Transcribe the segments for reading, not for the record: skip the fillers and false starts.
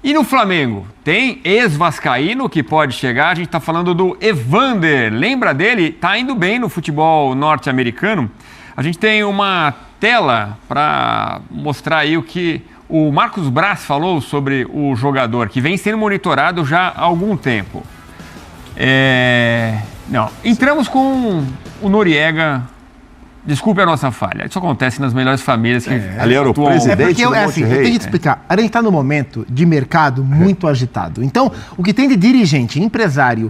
E no Flamengo? Tem ex-vascaíno que pode chegar, a gente está falando do Evander. Lembra dele? Tá indo bem no futebol norte-americano. A gente tem uma tela para mostrar aí o que o Marcos Braz falou sobre o jogador, que vem sendo monitorado já há algum tempo. Não, entramos com o Noriega. Desculpe a nossa falha. Isso acontece nas melhores famílias que ali era o presidente do Monte Rei. Eu tenho que te explicar. A gente está num momento de mercado muito agitado. Então, o que tem de dirigente, empresário,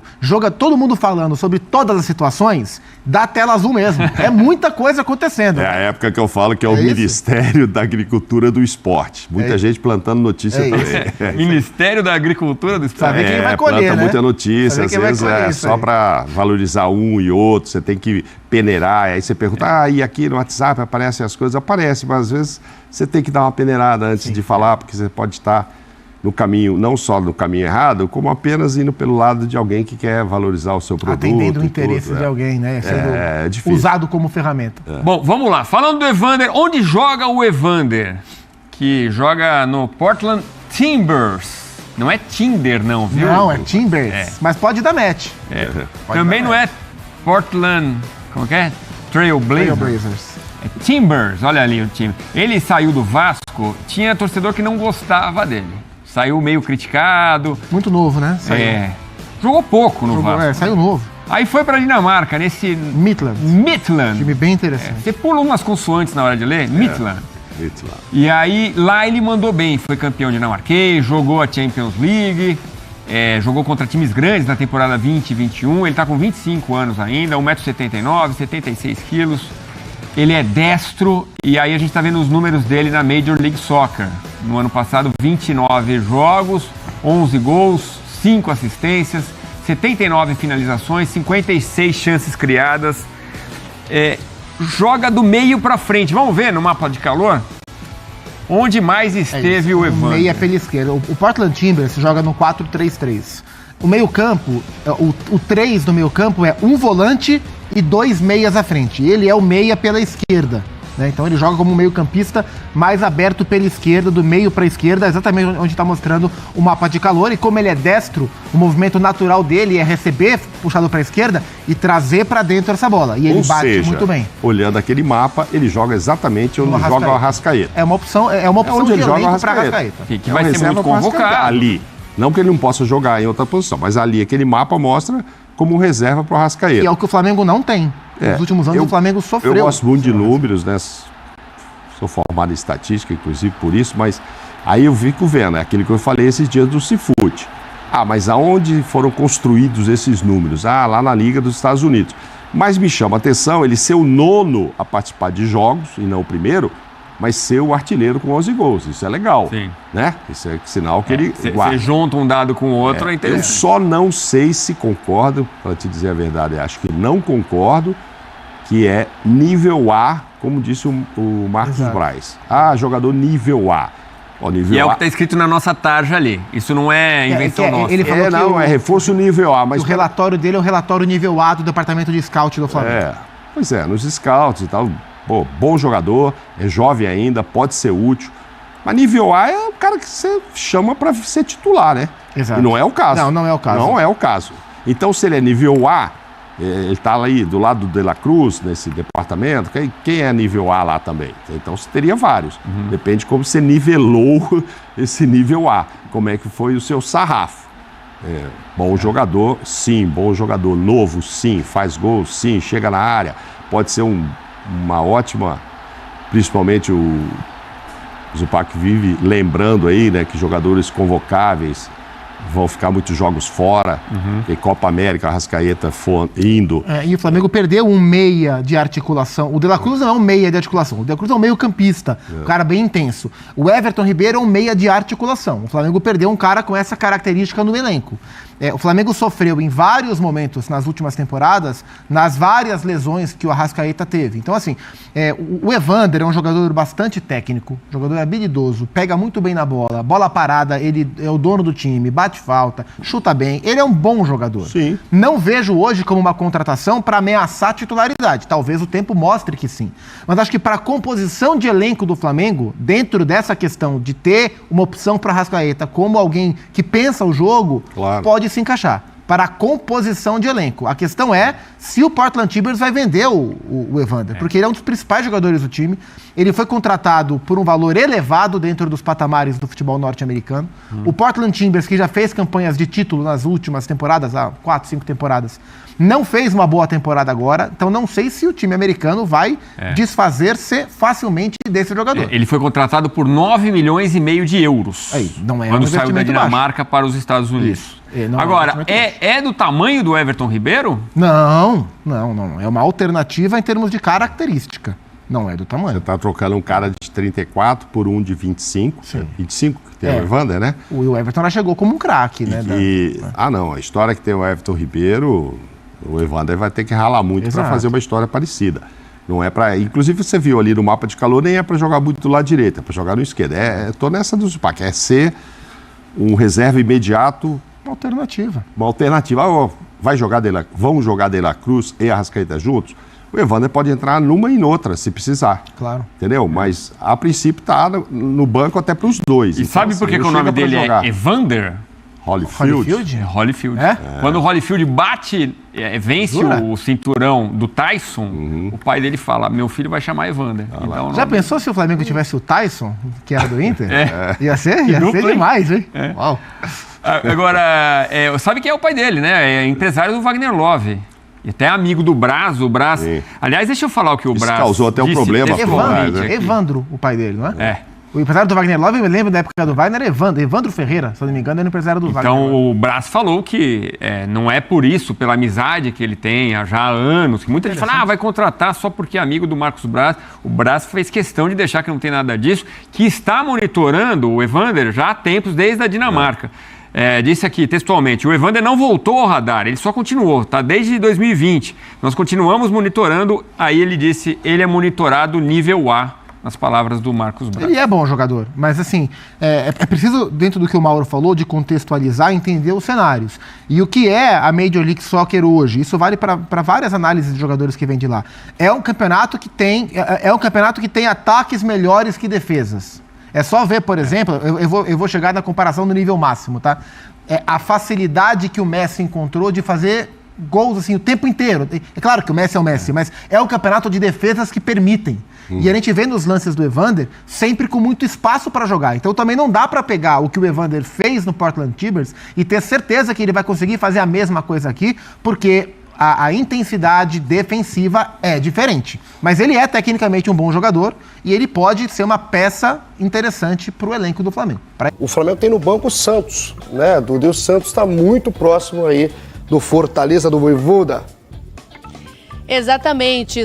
todo mundo falando sobre todas as situações, dá tela azul mesmo. É muita coisa acontecendo. É a época que eu falo que é o Ministério da Agricultura do Esporte. Muita gente plantando notícia também. Ministério da Agricultura do Esporte. Saber quem vai colher, planta né? muita notícia. Às vezes só para valorizar um e outro. Você tem que peneirar. Aí você pergunta, e aqui no WhatsApp aparecem as coisas? Aparece, mas às vezes você tem que dar uma peneirada antes de falar, porque você pode estar no caminho, não só no caminho errado, como apenas indo pelo lado de alguém que quer valorizar o seu produto. Atendendo o interesse de alguém, né? É difícil. Usado como ferramenta. Bom, vamos lá. Falando do Evander, onde joga o Evander? Que joga no Portland Timbers. Não é Tinder, não, viu? Não, é Timbers. Mas pode dar match. Também não é Portland, como que é? Trailblazers. Timbers, olha ali o time. Ele saiu do Vasco, tinha torcedor que não gostava dele. Saiu meio criticado. Muito novo, né? Jogou pouco no Vasco. Saiu novo. Aí foi pra Dinamarca, nesse... Midland. Time bem interessante. Você pula umas consoantes na hora de ler? Midland. E aí, lá ele mandou bem. Foi campeão dinamarquês, jogou a Champions League, jogou contra times grandes na temporada 2021. Ele tá com 25 anos ainda, 1,79m, 76 quilos. Ele é destro e aí a gente tá vendo os números dele na Major League Soccer. No ano passado, 29 jogos, 11 gols, 5 assistências, 79 finalizações, 56 chances criadas. Joga do meio para frente. Vamos ver no mapa de calor? Onde mais esteve o Evander? O meio é pela esquerda. O Portland Timbers joga no 4-3-3. O meio-campo, o 3 do meio-campo é um volante e 2 meias à frente. Ele é o meia pela esquerda, né? Então ele joga como um meio-campista mais aberto pela esquerda, do meio para a esquerda, exatamente onde está mostrando o mapa de calor. E como ele é destro, o movimento natural dele é receber puxado para a esquerda e trazer para dentro essa bola. E ele bate muito bem. Olhando aquele mapa, ele joga exatamente onde joga o Arrascaeta. É uma opção onde ele joga o Arrascaeta. Que vai ser muito convocado. Ali. Não que ele não possa jogar em outra posição, mas ali aquele mapa mostra como reserva para o Arrascaeta. E é o que o Flamengo não tem. Nos últimos anos o Flamengo sofreu. Eu gosto muito de números, né? Sou formado em estatística, inclusive por isso, mas aí eu fico vendo, é aquilo que eu falei esses dias do Cifute. Mas aonde foram construídos esses números? Lá na Liga dos Estados Unidos. Mas me chama a atenção ele ser o nono a participar de jogos, e não o primeiro, mas ser o artilheiro com 11 gols. Isso é legal. Sim. Né? Isso é sinal que ele guarda. Você junta um dado com o outro, é interessante. Eu só não sei se concordo, para te dizer a verdade, acho que não concordo, que é nível A, como disse o Marcos Braz. Jogador nível A. E é o que está escrito na nossa tarja ali. Isso não é invenção nossa. Ele falou é reforço nível A. Mas o relatório dele é o relatório nível A do departamento de scout do Flamengo. Pois é, nos scouts e tal. Bom jogador, é jovem ainda, pode ser útil. Mas nível A é o cara que você chama para ser titular, né? Exato. E não é o caso. Não é o caso. Não é o caso. Então, se ele é nível A, ele está aí do lado do De La Cruz, nesse departamento. Quem é nível A lá também? Então, você teria vários. Depende de como você nivelou esse nível A. Como é que foi o seu sarrafo. Bom jogador, sim. Bom jogador. Novo, sim. Faz gol, sim. Chega na área. Pode ser uma ótima, principalmente o Zupac vive lembrando aí, né, que jogadores convocáveis vão ficar muitos jogos fora, e Copa América, Arrascaeta indo. E o Flamengo perdeu um meia de articulação. O De La Cruz não é um meia de articulação, o De La Cruz é um meio campista, um cara bem intenso. O Everton Ribeiro é um meia de articulação. O Flamengo perdeu um cara com essa característica no elenco. O Flamengo sofreu em vários momentos nas últimas temporadas, nas várias lesões que o Arrascaeta teve. Então, assim, o Evander é um jogador bastante técnico, jogador habilidoso, pega muito bem na bola, bola parada, ele é o dono do time, bate bate falta, chuta bem, ele é um bom jogador. Sim. Não vejo hoje como uma contratação para ameaçar a titularidade. Talvez o tempo mostre que sim. Mas acho que para a composição de elenco do Flamengo, dentro dessa questão de ter uma opção para Arrascaeta como alguém que pensa o jogo, claro, pode se encaixar. Para a composição de elenco. A questão é se o Portland Timbers vai vender o Evander, porque ele é um dos principais jogadores do time. Ele foi contratado por um valor elevado dentro dos patamares do futebol norte-americano. O Portland Timbers, que já fez campanhas de título nas últimas temporadas, há 4, 5 temporadas, não fez uma boa temporada agora, então não sei se o time americano vai desfazer-se facilmente desse jogador. Ele foi contratado por 9,5 milhões de euros. Aí, não é quando saiu da Dinamarca para os Estados Unidos. Isso. Agora, é do tamanho do Everton Ribeiro? Não. É uma alternativa em termos de característica. Não é do tamanho. Você está trocando um cara de 34 por um de 25. Sim. 25, que tem o Evander, né? O Everton já chegou como um craque, né? Não, a história que tem o Everton Ribeiro, o Evander vai ter que ralar muito para fazer uma história parecida. Não é para. Inclusive, você viu ali no mapa de calor, nem é para jogar muito do lado direito, é para jogar no esquerdo. Tô nessa do Zupac, é ser um reserva imediato. Uma alternativa. Vão jogar De La Cruz e Arrascaeta juntos? O Evander pode entrar numa e noutra, se precisar. Claro. Entendeu? Mas, a princípio, tá no banco até para os dois. E então, sabe por que o nome dele é Evander? Holyfield? Holyfield. Quando o Holyfield vence o cinturão do Tyson, o pai dele fala, meu filho vai chamar Evander. Então, já pensou se o Flamengo tivesse o Tyson, que era do Inter? Ia ser demais, hein? Uau. Agora, sabe quem é o pai dele, né? É empresário do Wagner Love. E até amigo do Braz, Sim. Aliás, deixa eu falar o que o Braz Isso causou até um problema. Evandro, o pai dele, não é? É. O empresário do Wagner Love, eu me lembro da época do Wagner, Evandro Ferreira, se não me engano, era o empresário do Wagner. Então, o Braz falou que não é por isso, pela amizade que ele tem já há anos, que muita gente fala, vai contratar só porque é amigo do Marcos Braz. O Braz fez questão de deixar que não tem nada disso, que está monitorando o Evander já há tempos, desde a Dinamarca. Disse aqui, textualmente, o Evander não voltou ao radar, ele só continuou, tá? Desde 2020. Nós continuamos monitorando, aí ele disse, ele é monitorado nível A, nas palavras do Marcos Braz. Ele é bom jogador, mas assim, é preciso, dentro do que o Mauro falou, de contextualizar e entender os cenários. E o que é a Major League Soccer hoje? Isso vale para várias análises de jogadores que vêm de lá. É um campeonato que tem ataques melhores que defesas. É só ver, por exemplo, eu vou chegar na comparação do nível máximo, tá? A facilidade que o Messi encontrou de fazer gols assim o tempo inteiro. É claro que o Messi é o Messi, mas é um campeonato de defesas que permitem. E a gente vê nos lances do Evander sempre com muito espaço para jogar. Então também não dá para pegar o que o Evander fez no Portland Timbers e ter certeza que ele vai conseguir fazer a mesma coisa aqui, porque a intensidade defensiva é diferente. Mas ele é tecnicamente um bom jogador e ele pode ser uma peça interessante para o elenco do Flamengo. O Flamengo tem no banco o Santos, né? O Santos está muito próximo aí do Fortaleza do Voivoda. Exatamente,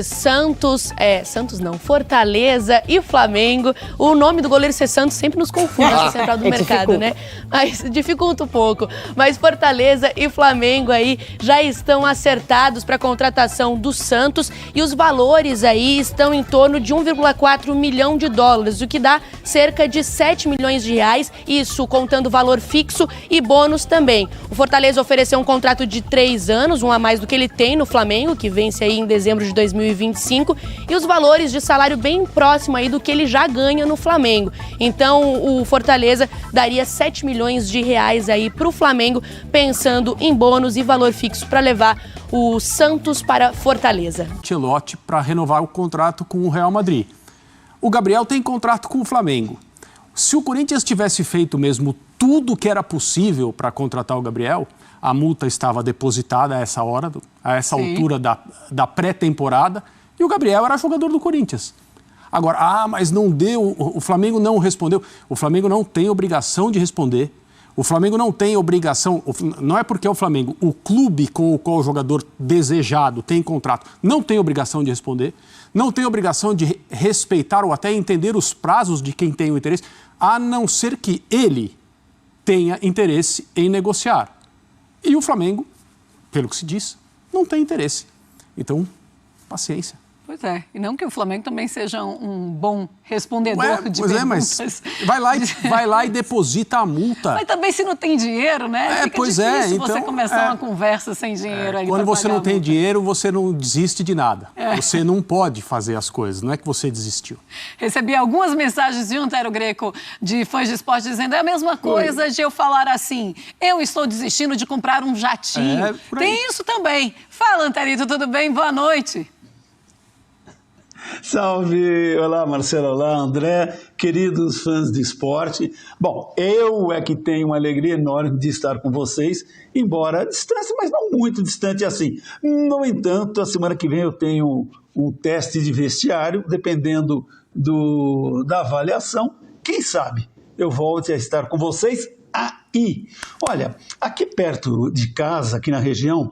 Fortaleza e Flamengo. O nome do goleiro ser Santos sempre nos confunde na central do mercado, né? Mas dificulta um pouco. Mas Fortaleza e Flamengo aí já estão acertados para a contratação do Santos e os valores aí estão em torno de 1,4 milhão de dólares, o que dá cerca de 7 milhões de reais, isso contando valor fixo e bônus também. O Fortaleza ofereceu um contrato de 3 anos, um a mais do que ele tem no Flamengo, que vence aí em dezembro de 2025, e os valores de salário bem próximo aí do que ele já ganha no Flamengo. Então, o Fortaleza daria 7 milhões de reais aí para o Flamengo, pensando em bônus e valor fixo para levar o Santos para Fortaleza. Ancelotti para renovar o contrato com o Real Madrid. O Gabriel tem contrato com o Flamengo. Se o Corinthians tivesse feito mesmo tudo que era possível para contratar o Gabriel, a multa estava depositada a essa hora, a essa altura da pré-temporada, e o Gabriel era jogador do Corinthians. Agora, mas não deu, o Flamengo não respondeu. O Flamengo não tem obrigação de responder. O Flamengo não tem obrigação, não é porque é o Flamengo, o clube com o qual o jogador desejado tem contrato, não tem obrigação de responder, não tem obrigação de respeitar ou até entender os prazos de quem tem o interesse, a não ser que ele tenha interesse em negociar. E o Flamengo, pelo que se diz, não tem interesse. Então, paciência. Pois é, e não que o Flamengo também seja um bom respondedor de perguntas. Mas vai lá e deposita a multa. Mas também se não tem dinheiro, né? Fica difícil então, você começar uma conversa sem dinheiro. Aí quando você não tem dinheiro, você não desiste de nada. Você não pode fazer as coisas, não é que você desistiu. Recebi algumas mensagens de Antero Greco, de fãs de esporte, dizendo é a mesma coisa de eu falar assim, eu estou desistindo de comprar um jatinho. Tem isso também. Fala, Anterito, tudo bem? Boa noite. Salve! Olá, Marcelo, olá, André, queridos fãs de esporte. Bom, eu é que tenho uma alegria enorme de estar com vocês, embora a distância, mas não muito distante assim. No entanto, a semana que vem eu tenho um teste de vestiário, dependendo da avaliação. Quem sabe eu volte a estar com vocês aí. Olha, aqui perto de casa, aqui na região,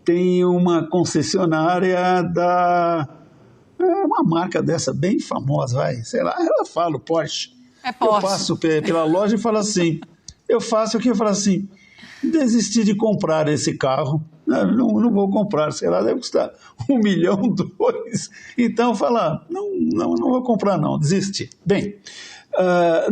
tem uma concessionária uma marca dessa bem famosa, sei lá, ela fala Porsche. É Porsche. Eu passo pela loja e falo assim, eu falo assim, desisti de comprar esse carro, não vou comprar, sei lá, deve custar 1 milhão, 2. Então fala, não vou comprar não, desisti. Bem,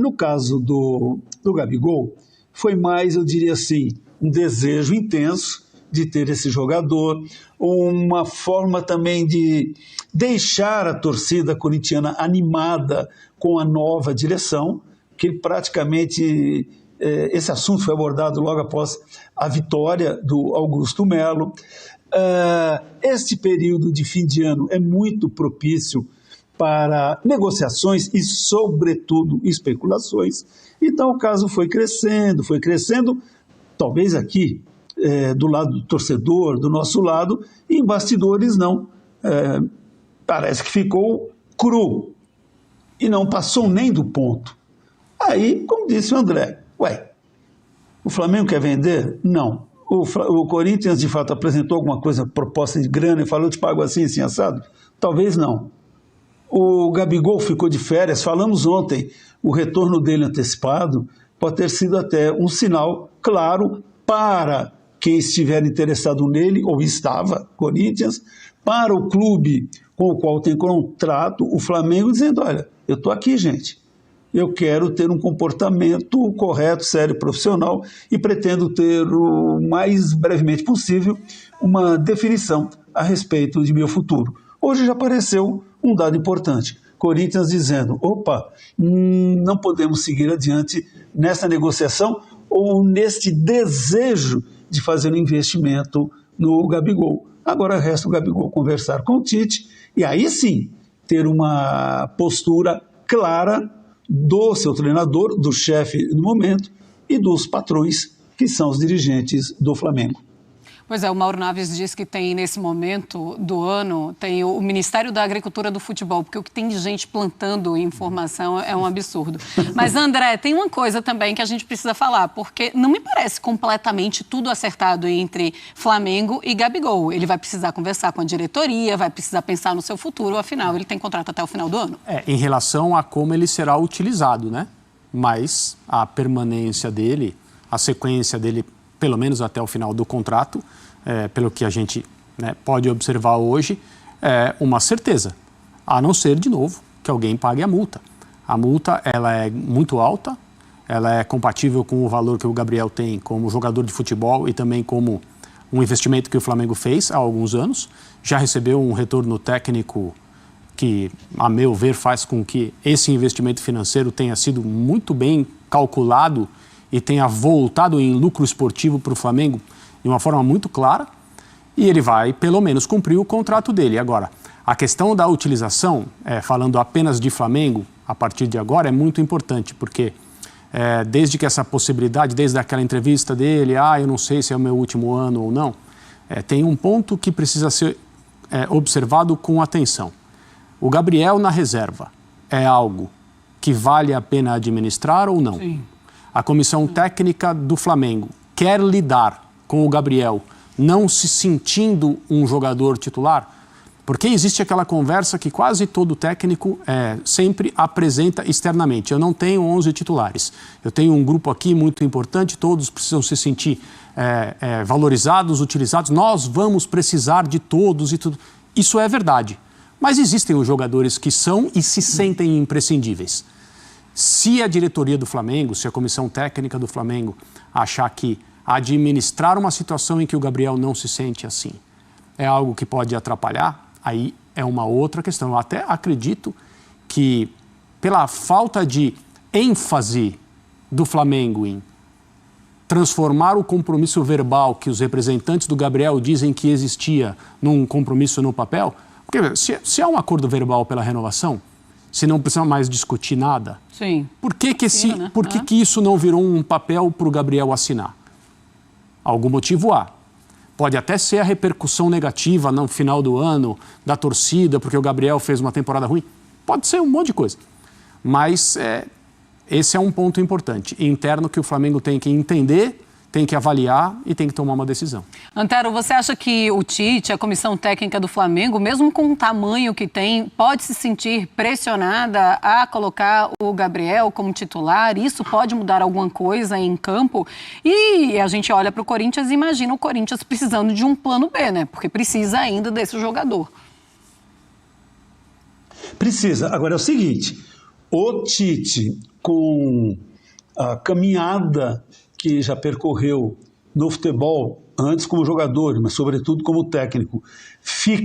no caso do Gabigol, foi mais, eu diria assim, um desejo intenso de ter esse jogador, uma forma também de deixar a torcida corintiana animada com a nova direção, que praticamente esse assunto foi abordado logo após a vitória do Augusto Melo. Este período de fim de ano é muito propício para negociações e, sobretudo, especulações. Então o caso foi crescendo, talvez aqui, do lado do torcedor, do nosso lado, e em bastidores não. Parece que ficou cru e não passou nem do ponto. Aí, como disse o André, o Flamengo quer vender? Não. O Corinthians, de fato, apresentou alguma coisa, proposta de grana, e falou, eu te pago assim, assado? Talvez não. O Gabigol ficou de férias, falamos ontem, o retorno dele antecipado pode ter sido até um sinal claro para quem estiver interessado nele, ou estava, Corinthians, para o clube com o qual tem contrato, o Flamengo, dizendo, olha, eu estou aqui, gente, eu quero ter um comportamento correto, sério, profissional, e pretendo ter o mais brevemente possível uma definição a respeito de meu futuro. Hoje já apareceu um dado importante, Corinthians dizendo, não podemos seguir adiante nessa negociação ou neste desejo de fazer um investimento no Gabigol. Agora resta o Gabigol conversar com o Tite e aí sim ter uma postura clara do seu treinador, do chefe no momento e dos patrões que são os dirigentes do Flamengo. Pois é, o Mauro Naves diz que tem, nesse momento do ano, tem o Ministério da Agricultura do Futebol, porque o que tem de gente plantando informação é um absurdo. Mas, André, tem uma coisa também que a gente precisa falar, porque não me parece completamente tudo acertado entre Flamengo e Gabigol. Ele vai precisar conversar com a diretoria, vai precisar pensar no seu futuro, afinal, ele tem contrato até o final do ano. Em relação a como ele será utilizado, né? Mas a permanência dele, a sequência dele, pelo menos até o final do contrato, pelo que a gente pode observar hoje, é uma certeza, a não ser, de novo, que alguém pague a multa. A multa ela é muito alta, ela é compatível com o valor que o Gabriel tem como jogador de futebol e também como um investimento que o Flamengo fez há alguns anos. Já recebeu um retorno técnico que, a meu ver, faz com que esse investimento financeiro tenha sido muito bem calculado e tenha voltado em lucro esportivo para o Flamengo de uma forma muito clara, e ele vai, pelo menos, cumprir o contrato dele. Agora, a questão da utilização, falando apenas de Flamengo, a partir de agora, é muito importante, porque desde que essa possibilidade, desde aquela entrevista dele, eu não sei se é o meu último ano ou não, tem um ponto que precisa ser observado com atenção. O Gabriel na reserva é algo que vale a pena administrar ou não? Sim. A comissão técnica do Flamengo quer lidar com o Gabriel não se sentindo um jogador titular? Porque existe aquela conversa que quase todo técnico sempre apresenta externamente. Eu não tenho 11 titulares. Eu tenho um grupo aqui muito importante, todos precisam se sentir valorizados, utilizados. Nós vamos precisar de todos e tudo. Isso é verdade. Mas existem os jogadores que são e se sentem imprescindíveis. Se a diretoria do Flamengo, se a comissão técnica do Flamengo achar que administrar uma situação em que o Gabriel não se sente assim é algo que pode atrapalhar, aí é uma outra questão. Eu até acredito que, pela falta de ênfase do Flamengo em transformar o compromisso verbal que os representantes do Gabriel dizem que existia num compromisso no papel, porque se há um acordo verbal pela renovação, se não precisa mais discutir nada, sim. Por que isso não virou um papel para o Gabriel assinar? Algum motivo há. Pode até ser a repercussão negativa no final do ano, da torcida, porque o Gabriel fez uma temporada ruim. Pode ser um monte de coisa. Mas esse é um ponto importante, interno, que o Flamengo tem que entender, tem que avaliar e tem que tomar uma decisão. Antero, você acha que o Tite, a comissão técnica do Flamengo, mesmo com o tamanho que tem, pode se sentir pressionada a colocar o Gabriel como titular? Isso pode mudar alguma coisa em campo? E a gente olha para o Corinthians e imagina o Corinthians precisando de um plano B, né? Porque precisa ainda desse jogador. Precisa. Agora é o seguinte, o Tite, com a caminhada que já percorreu no futebol, antes como jogador, mas sobretudo como técnico,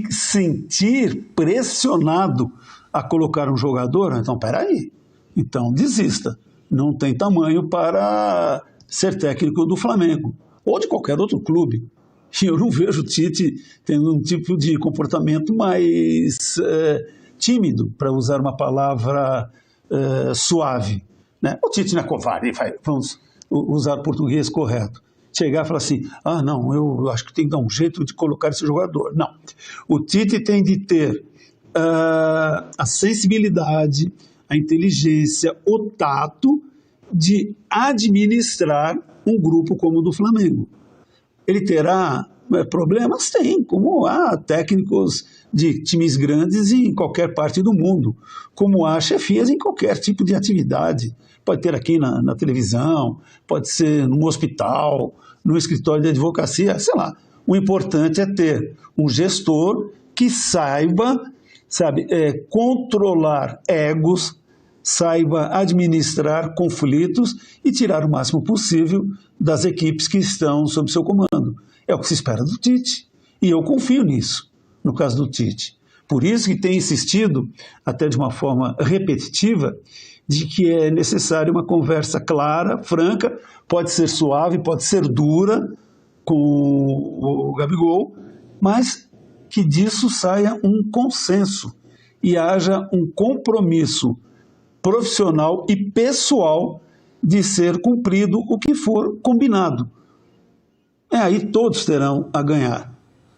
sentir pressionado a colocar um jogador, então peraí, então desista. Não tem tamanho para ser técnico do Flamengo, ou de qualquer outro clube. E eu não vejo o Tite tendo um tipo de comportamento mais tímido, para usar uma palavra suave. Né? O Tite não é covarde, vamos usar o português correto. Chegar e falar assim, não, eu acho que tem que dar um jeito de colocar esse jogador. Não. O Tite tem de ter a sensibilidade, a inteligência, o tato de administrar um grupo como o do Flamengo. Ele terá problemas? Tem, como há técnicos de times grandes em qualquer parte do mundo, como há chefias em qualquer tipo de atividade. Pode ter aqui na televisão, pode ser num hospital, no escritório de advocacia, sei lá. O importante é ter um gestor que saiba, controlar egos, saiba administrar conflitos e tirar o máximo possível das equipes que estão sob seu comando. É o que se espera do Tite. E eu confio nisso, no caso do Tite. Por isso que tem insistido, até de uma forma repetitiva, de que é necessária uma conversa clara, franca, pode ser suave, pode ser dura com o Gabigol, mas que disso saia um consenso e haja um compromisso profissional e pessoal de ser cumprido o que for combinado. Aí todos terão a ganhar.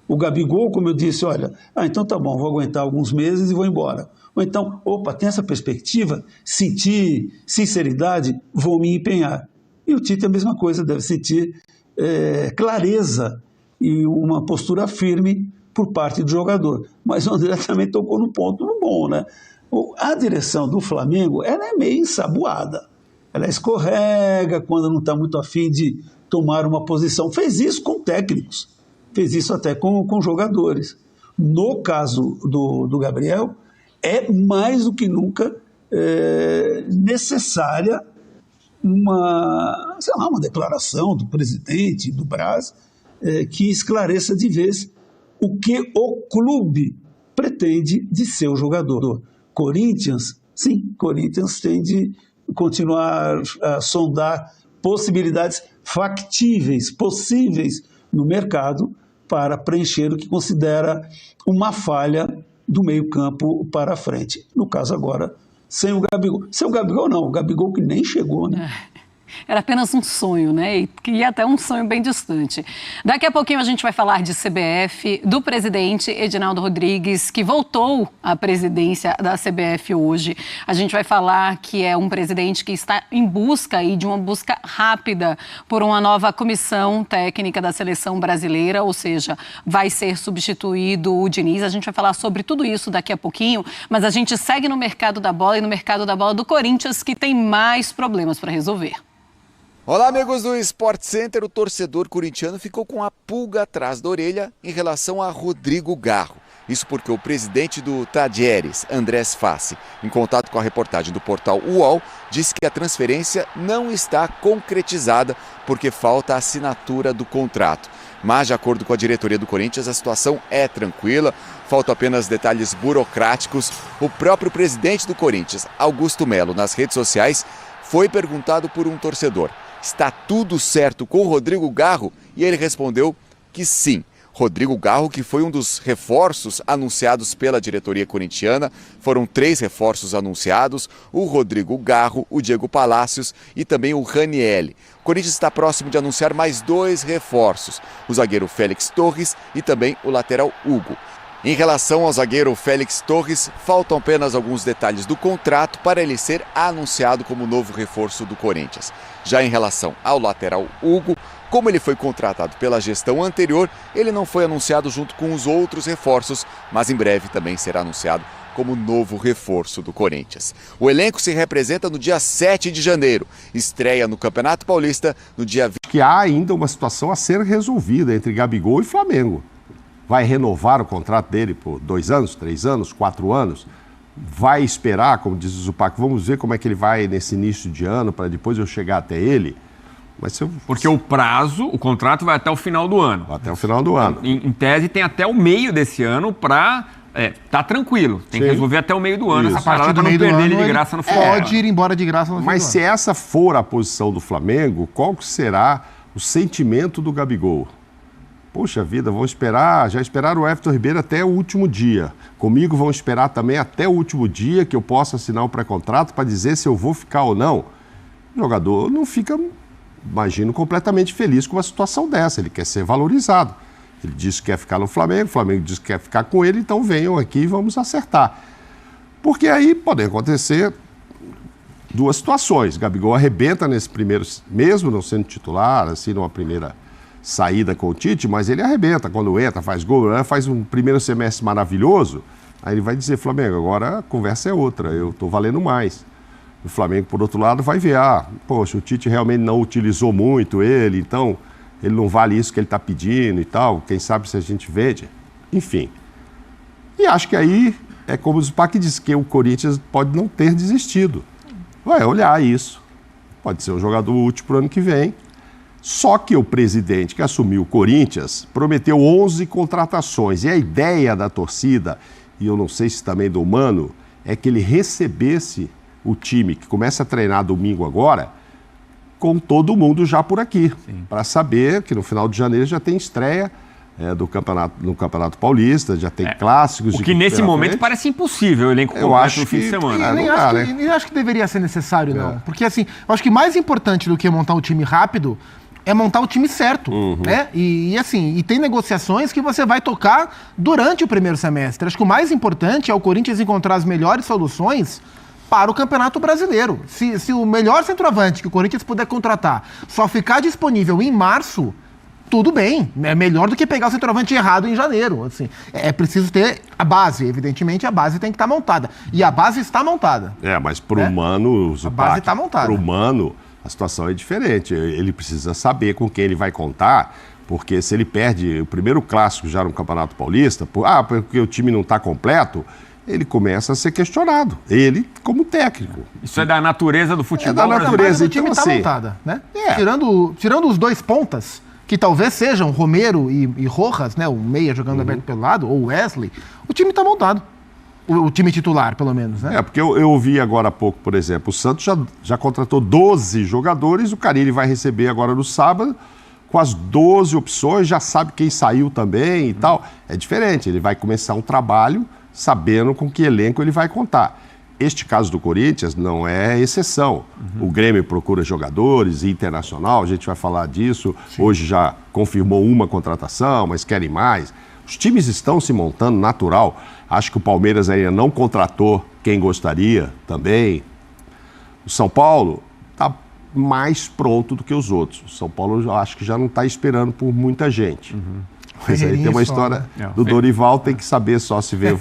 O Gabigol, como eu disse, olha, então tá bom, vou aguentar alguns meses e vou embora. Ou então, tem essa perspectiva, sentir sinceridade, vou me empenhar. E o Tite é a mesma coisa, deve sentir clareza e uma postura firme por parte do jogador. Mas o André também tocou no ponto bom, né? A direção do Flamengo, ela é meio ensaboada. Ela escorrega quando não está muito afim de tomar uma posição. Fez isso com técnicos, fez isso até com jogadores. No caso do Gabriel, é mais do que nunca necessária uma declaração do presidente do Brás que esclareça de vez o que o clube pretende de seu jogador. Corinthians tem de continuar a sondar possibilidades factíveis, possíveis no mercado para preencher o que considera uma falha do meio-campo para frente. No caso agora, sem o Gabigol. Sem o Gabigol não, o Gabigol que nem chegou, né? Era apenas um sonho, né? E até um sonho bem distante. Daqui a pouquinho a gente vai falar de CBF, do presidente Edinaldo Rodrigues, que voltou à presidência da CBF hoje. A gente vai falar que é um presidente que está em busca aí de uma busca rápida por uma nova comissão técnica da seleção brasileira, ou seja, vai ser substituído o Diniz. A gente vai falar sobre tudo isso daqui a pouquinho, mas a gente segue no mercado da bola e no mercado da bola do Corinthians, que tem mais problemas para resolver. Olá, amigos do Sport Center. O torcedor corintiano ficou com a pulga atrás da orelha em relação a Rodrigo Garro. Isso porque o presidente do Talleres, Andrés Fassi, em contato com a reportagem do portal UOL, disse que a transferência não está concretizada porque falta a assinatura do contrato. Mas, de acordo com a diretoria do Corinthians, a situação é tranquila, faltam apenas detalhes burocráticos. O próprio presidente do Corinthians, Augusto Melo, nas redes sociais, foi perguntado por um torcedor: está tudo certo com o Rodrigo Garro? E ele respondeu que sim. Rodrigo Garro, que foi um dos reforços anunciados pela diretoria corintiana. Foram 3 reforços anunciados: o Rodrigo Garro, o Diego Palacios e também o Ranielli. O Corinthians está próximo de anunciar mais 2 reforços: o zagueiro Félix Torres e também o lateral Hugo. Em relação ao zagueiro Félix Torres, faltam apenas alguns detalhes do contrato para ele ser anunciado como novo reforço do Corinthians. Já em relação ao lateral Hugo, como ele foi contratado pela gestão anterior, ele não foi anunciado junto com os outros reforços, mas em breve também será anunciado como novo reforço do Corinthians. O elenco se representa no dia 7 de janeiro, estreia no Campeonato Paulista no dia 20. Que há ainda uma situação a ser resolvida entre Gabigol e Flamengo. Vai renovar o contrato dele por 2 anos, 3 anos, 4 anos? Vai esperar, como diz o Zupac, vamos ver como é que ele vai nesse início de ano para depois eu chegar até ele? Mas Porque o contrato vai até o final do ano. Até o final do ano. Em tese, tem até o meio desse ano para... tá tranquilo. Tem que resolver até o meio do ano. Isso. Essa parada para não perder ele de graça no final. Pode ir embora de graça no final. Mas se essa for a posição do Flamengo, qual que será o sentimento do Gabigol? Poxa vida, já esperaram o Everton Ribeiro até o último dia. Comigo vão esperar também até o último dia que eu possa assinar um pré-contrato para dizer se eu vou ficar ou não. O jogador não fica, imagino, completamente feliz com uma situação dessa. Ele quer ser valorizado. Ele disse que quer ficar no Flamengo, o Flamengo disse que quer ficar com ele, então venham aqui e vamos acertar. Porque aí podem acontecer 2 situações. Gabigol arrebenta nesse primeiro, mesmo não sendo titular, assim, numa primeira saída com o Tite, mas ele arrebenta quando entra, faz gol, faz um primeiro semestre maravilhoso, aí ele vai dizer: Flamengo, agora a conversa é outra, eu estou valendo mais. O Flamengo, por outro lado, vai ver: poxa, o Tite realmente não utilizou muito ele, então ele não vale isso que ele está pedindo e tal, quem sabe se a gente vende. Enfim. E acho que aí é como o Zupac disse, que o Corinthians pode não ter desistido. Vai olhar isso. Pode ser um jogador útil para o ano que vem. Só que o presidente que assumiu o Corinthians prometeu 11 contratações. E a ideia da torcida, e eu não sei se também do Mano, é que ele recebesse o time que começa a treinar domingo agora, com todo mundo já por aqui. Para saber que no final de janeiro já tem estreia no Campeonato Paulista, já tem clássicos. O que nesse momento parece impossível o elenco completo no fim de semana. Eu acho que deveria ser necessário, não. Porque assim, eu acho que mais importante do que montar um time rápido é montar o time certo, né? E tem negociações que você vai tocar durante o primeiro semestre. Acho que o mais importante é o Corinthians encontrar as melhores soluções para o Campeonato Brasileiro. Se o melhor centroavante que o Corinthians puder contratar só ficar disponível em março, tudo bem. É melhor do que pegar o centroavante errado em janeiro. Assim, é preciso ter a base. Evidentemente, a base tem que estar montada. E a base está montada. Mas para o Mano... A base está montada. Para o Mano, a situação é diferente. Ele precisa saber com quem ele vai contar, porque se ele perde o primeiro clássico já no Campeonato Paulista, porque o time não está completo, ele começa a ser questionado. Ele, como técnico. Isso é da natureza do futebol. É da natureza. O time está montada, né? Tirando os 2 pontas, que talvez sejam Romero e Rojas, né? O meia jogando aberto pelo lado, ou Wesley, o time está montado. O time titular, pelo menos, né? Porque eu ouvi agora há pouco, por exemplo, o Santos já contratou 12 jogadores, o Carille vai receber agora no sábado, com as 12 opções, já sabe quem saiu também e tal. É diferente, ele vai começar um trabalho sabendo com que elenco ele vai contar. Este caso do Corinthians não é exceção. O Grêmio procura jogadores, Internacional, a gente vai falar disso. Sim. Hoje já confirmou uma contratação, mas querem mais. Os times estão se montando natural. Acho que o Palmeiras ainda não contratou quem gostaria também. O São Paulo está mais pronto do que os outros. O São Paulo eu acho que já não está esperando por muita gente. Mas aí tem uma história do Dorival, tem que saber só se ver.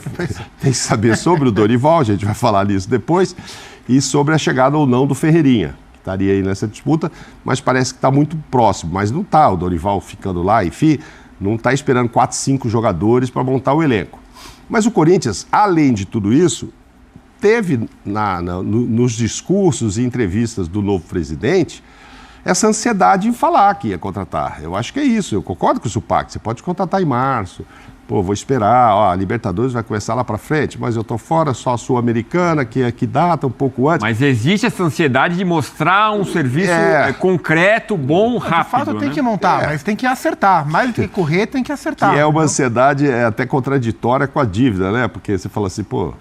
Tem que saber sobre o Dorival, a gente vai falar nisso depois, e sobre a chegada ou não do Ferreirinha, que estaria aí nessa disputa, mas parece que está muito próximo. Mas não está, o Dorival ficando lá, enfim, não está esperando 4, 5 jogadores para montar o elenco. Mas o Corinthians, além de tudo isso, teve nos discursos e entrevistas do novo presidente essa ansiedade em falar que ia contratar. Eu acho que é isso, eu concordo com o Supac, você pode contratar em março, pô, vou esperar, ó, a Libertadores vai começar lá pra frente, mas eu tô fora, só a Sul-Americana, que data um pouco antes. Mas existe essa ansiedade de mostrar um serviço concreto, bom, rápido. De fato tem que montar, mas tem que acertar, mais do que correr tem que acertar. Que é uma ansiedade até contraditória com a dívida, né? Porque você fala assim, pô,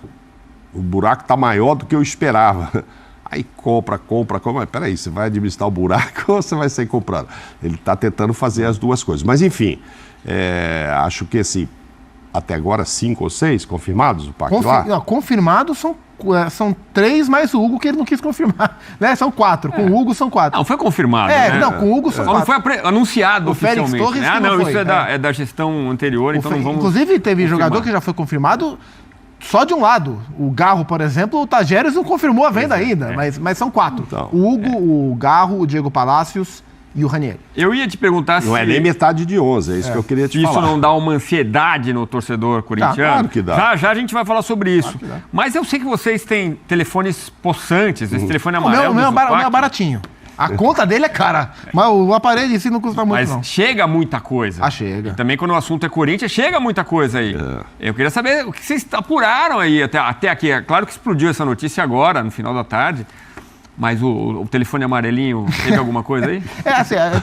o buraco tá maior do que eu esperava. Aí compra. Mas peraí, você vai administrar o buraco ou você vai sair comprando? Ele está tentando fazer as duas coisas. Mas, enfim, acho que até agora 5 ou 6 confirmados o pacto lá? Não, confirmados são 3 mais o Hugo, que ele não quis confirmar. Né? São 4. Com o Hugo são 4. Não, foi confirmado. Né? Não, com o Hugo são 4. Não foi anunciado o Félix oficialmente. Torres Né? não isso foi. é da gestão anterior, então não vamos. Inclusive, teve confirmar. jogador que já foi confirmado. Só de um lado. O Garro, por exemplo, o Tajeres não confirmou a venda ainda, mas são 4. Então, o Hugo, o Garro, o Diego Palacios e o Ranieri. Eu ia te perguntar Não é nem metade de 11, é isso que eu queria te falar. Isso não dá uma ansiedade no torcedor corintiano? Claro que dá. Já a gente vai falar sobre isso. Claro. Mas eu sei que vocês têm telefones possantes, esse telefone amarelo. O meu é baratinho. A conta dele é cara, mas o aparelho em si não custa muito, não. Mas chega muita coisa. Chega. E também quando o assunto é Corinthians, chega muita coisa aí. Eu queria saber o que vocês apuraram aí até aqui. É claro que explodiu essa notícia agora, no final da tarde, mas o telefone amarelinho, teve alguma coisa aí?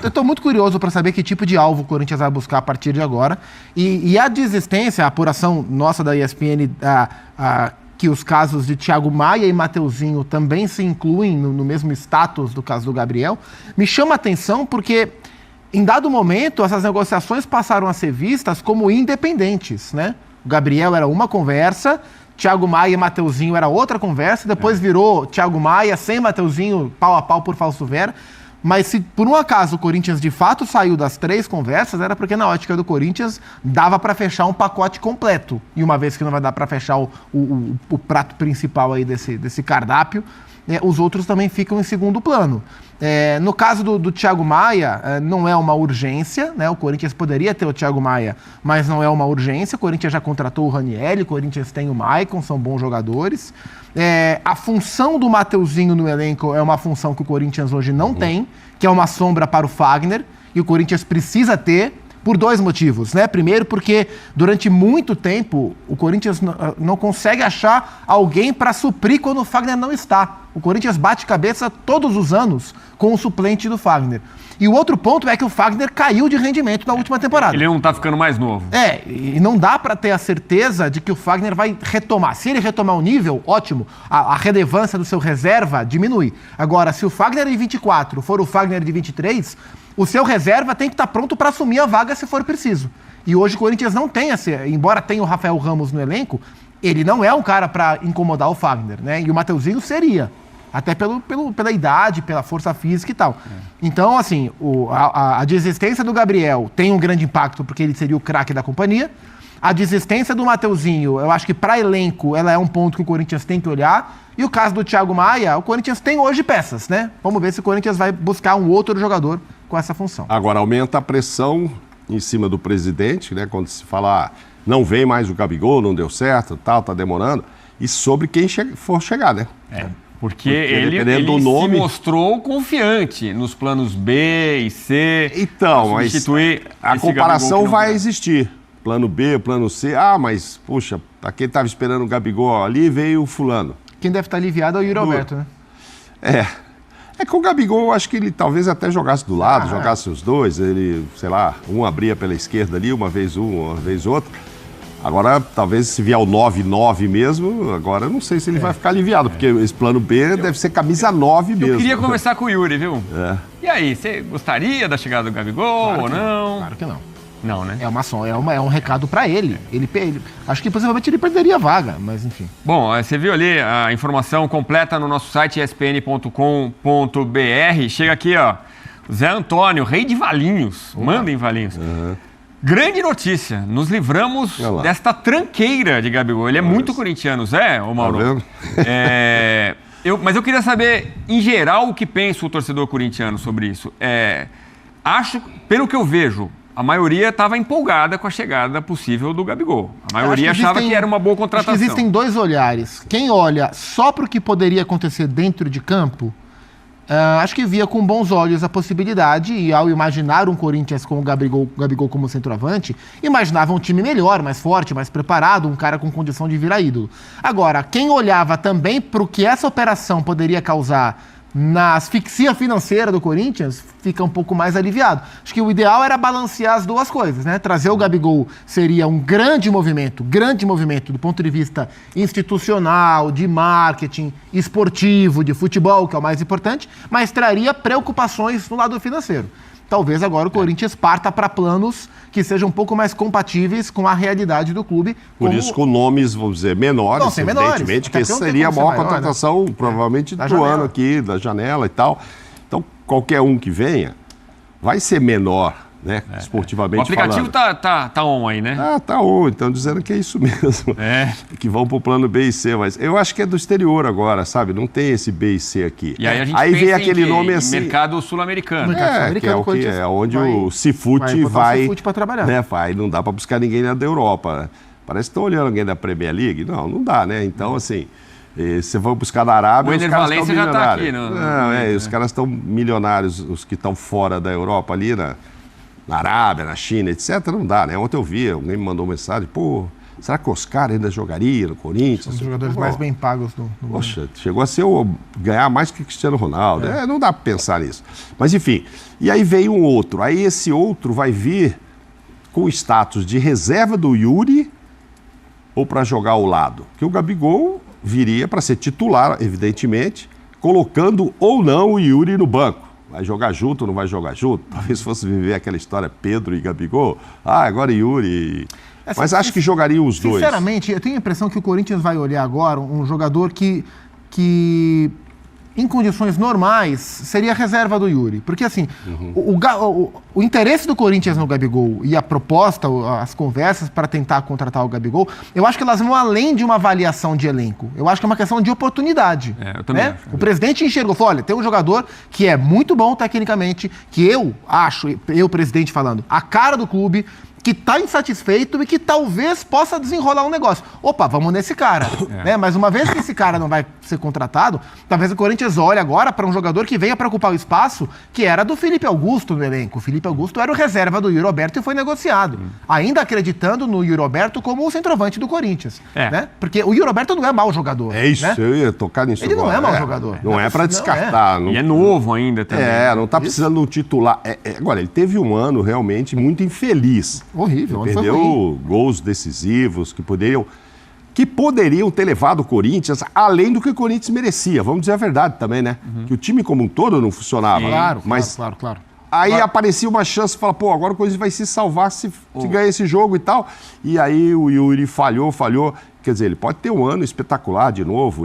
Eu estou muito curioso para saber que tipo de alvo o Corinthians vai buscar a partir de agora. E a desistência, a apuração nossa da ESPN, que os casos de Thiago Maia e Mateuzinho também se incluem no mesmo status do caso do Gabriel, me chama a atenção porque, em dado momento, essas negociações passaram a ser vistas como independentes, né? O Gabriel era uma conversa, Thiago Maia e Mateuzinho era outra conversa, depois virou Thiago Maia sem Mateuzinho, pau a pau por falso Vera. Mas se por um acaso o Corinthians de fato saiu das 3 conversas, era porque na ótica do Corinthians dava para fechar um pacote completo. E uma vez que não vai dar para fechar o prato principal aí desse cardápio, os outros também ficam em segundo plano. No caso do Thiago Maia, não é uma urgência, né? O Corinthians poderia ter o Thiago Maia, mas não é uma urgência. O Corinthians já contratou o Ranieri, o Corinthians tem o Maicon, são bons jogadores. A função do Mateuzinho no elenco é uma função que o Corinthians hoje não tem, que é uma sombra para o Fagner, e o Corinthians precisa ter por 2 motivos, né? Primeiro, porque durante muito tempo o Corinthians não consegue achar alguém para suprir quando o Fagner não está. O Corinthians bate cabeça todos os anos com o suplente do Fagner. E o outro ponto é que o Fagner caiu de rendimento na última temporada. Ele não tá ficando mais novo. E não dá para ter a certeza de que o Fagner vai retomar. Se ele retomar o nível, ótimo, a relevância do seu reserva diminui. Agora, se o Fagner de 24 for o Fagner de 23, o seu reserva tem que estar pronto para assumir a vaga se for preciso. E hoje o Corinthians não tem embora tenha o Rafael Ramos no elenco, ele não é um cara para incomodar o Fagner, né? E o Mateuzinho seria. Até pela idade, pela força física e tal. Então, assim, a desistência do Gabriel tem um grande impacto porque ele seria o craque da companhia. A desistência do Mateuzinho, eu acho que para elenco, ela é um ponto que o Corinthians tem que olhar. E o caso do Thiago Maia, o Corinthians tem hoje peças, né? Vamos ver se o Corinthians vai buscar um outro jogador com essa função. Agora, aumenta a pressão em cima do presidente, né? Quando se fala, não vem mais o Gabigol, não deu certo, tal, tá demorando. E sobre quem for chegar, né? Porque ele se mostrou confiante nos planos B e C. Então, mas a comparação vai existir. Plano B, plano C. Mas, puxa, pra quem estava esperando o Gabigol ali, veio o fulano. Quem deve estar aliviado é o Yuri Alberto, né? É que o Gabigol, eu acho que ele talvez até jogasse do lado, jogasse os dois. Ele, sei lá, um abria pela esquerda ali, uma vez um, uma vez outro. Agora, talvez se vier o 9-9 mesmo, agora eu não sei se ele vai ficar aliviado, porque esse plano B deve ser camisa 9 mesmo. Eu queria conversar com o Yuri, viu? E aí, você gostaria da chegada do Gabigol ou não? Claro que não. Não, né? É um recado para ele. Ele. Acho que possivelmente ele perderia a vaga, mas enfim. Bom, você viu ali a informação completa no nosso site espn.com.br. Chega aqui, ó. Zé Antônio, rei de Valinhos. Manda em Valinhos. Grande notícia, nos livramos desta tranqueira de Gabigol. Ele é muito corintiano, Zé, ô Mauro. Tá vendo? Mas eu queria saber, em geral, o que pensa o torcedor corintiano sobre isso. Acho, pelo que eu vejo, a maioria estava empolgada com a chegada possível do Gabigol. A maioria achava que era uma boa contratação. Acho que existem dois olhares. Quem olha só para o que poderia acontecer dentro de campo, acho que via com bons olhos a possibilidade, e ao imaginar um Corinthians com o Gabigol como centroavante, imaginava um time melhor, mais forte, mais preparado, um cara com condição de virar ídolo. Agora, quem olhava também para o que essa operação poderia causar na asfixia financeira do Corinthians, fica um pouco mais aliviado. Acho que o ideal era balancear as duas coisas, né? Trazer o Gabigol seria um grande movimento do ponto de vista institucional, de marketing, esportivo, de futebol, que é o mais importante, mas traria preocupações no lado financeiro. Talvez agora o Corinthians parta para planos que sejam um pouco mais compatíveis com a realidade do clube. Por isso, com nomes, vamos dizer, menores, evidentemente, que seria a maior contratação, né? Provavelmente, do ano aqui, da janela e tal. Então, qualquer um que venha vai ser menor, né? Esportivamente falando. O aplicativo tá on aí, né? Tá on, então dizendo que é isso mesmo. Que vão pro plano B e C, mas eu acho que é do exterior agora, sabe? Não tem esse B e C aqui. E aí a gente vem aquele nome assim. Mercado sul-americano. Que é onde o Cifute vai para trabalhar. Né, não dá para buscar ninguém da Europa. Parece que estão olhando alguém da Premier League. Não dá, né? Então, assim, você vai buscar da Arábia, os caras estão milionários. Os caras estão milionários, os que estão fora da Europa ali, na Arábia, na China, etc., não dá, né? Ontem eu vi, alguém me mandou mensagem, será que o Oscar ainda jogaria no Corinthians? São os jogadores mais bem pagos do mundo. Poxa, chegou a ser ganhar mais que Cristiano Ronaldo. Não dá para pensar nisso. Mas, enfim, e aí veio um outro. Aí esse outro vai vir com o status de reserva do Yuri ou para jogar ao lado. Que o Gabigol viria para ser titular, evidentemente, colocando ou não o Yuri no banco. Vai jogar junto ou não vai jogar junto? Talvez fosse viver aquela história Pedro e Gabigol. Agora Yuri. Mas acho que jogariam os dois. Sinceramente, eu tenho a impressão que o Corinthians vai olhar agora um jogador que em condições normais, seria a reserva do Yuri. Porque, assim, o interesse do Corinthians no Gabigol e a proposta, as conversas para tentar contratar o Gabigol, eu acho que elas vão além de uma avaliação de elenco. Eu acho que é uma questão de oportunidade. Eu também acho. O presidente enxergou, falou, olha, tem um jogador que é muito bom tecnicamente, que eu acho, presidente falando, a cara do clube, que está insatisfeito e que talvez possa desenrolar um negócio. Opa, vamos nesse cara. Né? Mas uma vez que esse cara não vai ser contratado, talvez o Corinthians olhe agora para um jogador que venha para ocupar o espaço que era do Felipe Augusto no elenco. O Felipe Augusto era o reserva do Yuri Alberto e foi negociado. Ainda acreditando no Yuri Alberto como o centroavante do Corinthians. Né? Porque o Yuri Alberto não é mau jogador. É isso, né? Eu ia tocar nisso. Ele agora. Não é mau jogador. Não é para descartar. E é novo ainda também. Não está precisando de um titular. Agora, ele teve um ano realmente muito infeliz. Horrível. Perdeu gols decisivos que poderiam ter levado o Corinthians além do que o Corinthians merecia. Vamos dizer a verdade também, né? Que o time como um todo não funcionava. Claro. Aí aparecia uma chance, fala, agora o Corinthians vai se salvar se ganhar esse jogo e tal. E aí o Yuri falhou. Quer dizer, ele pode ter um ano espetacular de novo,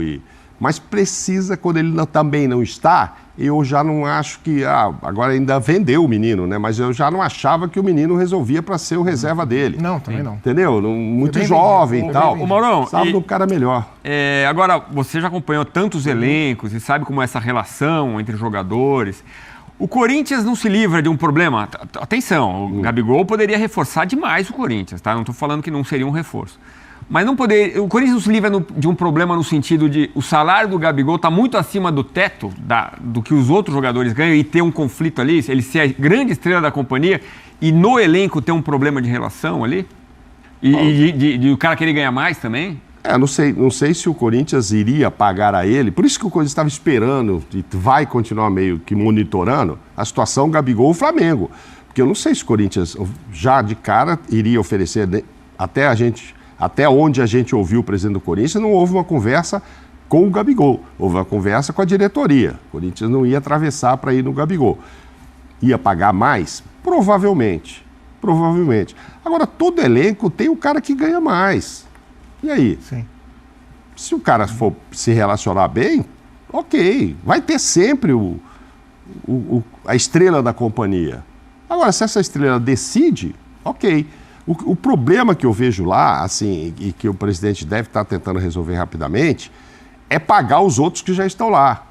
mas precisa, quando ele também não está, eu já não acho que... agora ainda vendeu o menino, né? Mas eu já não achava que o menino resolvia para ser o reserva dele. Não, também não. Entendeu? Muito jovem e tal. Ô, Maurão, sabe do cara melhor. Agora, você já acompanhou tantos elencos e sabe como é essa relação entre jogadores. O Corinthians não se livra de um problema. Atenção, o Gabigol poderia reforçar demais o Corinthians, tá? Não estou falando que não seria um reforço. Mas o Corinthians não se livra de um problema no sentido de o salário do Gabigol está muito acima do teto do que os outros jogadores ganham e ter um conflito ali, ele ser a grande estrela da companhia e no elenco ter um problema de relação ali? E de o cara querer ganhar mais também? Não sei se o Corinthians iria pagar a ele, por isso que o Corinthians estava esperando e vai continuar meio que monitorando a situação Gabigol e Flamengo. Porque eu não sei se o Corinthians já de cara iria oferecer, até onde a gente ouviu o presidente do Corinthians, não houve uma conversa com o Gabigol. Houve uma conversa com a diretoria. O Corinthians não ia atravessar para ir no Gabigol. Ia pagar mais? Provavelmente. Agora, todo elenco tem um cara que ganha mais. E aí? Sim. Se o cara for se relacionar bem, ok. Vai ter sempre a estrela da companhia. Agora, se essa estrela decide, ok. O problema que eu vejo lá, assim, e que o presidente deve estar tentando resolver rapidamente, é pagar os outros que já estão lá.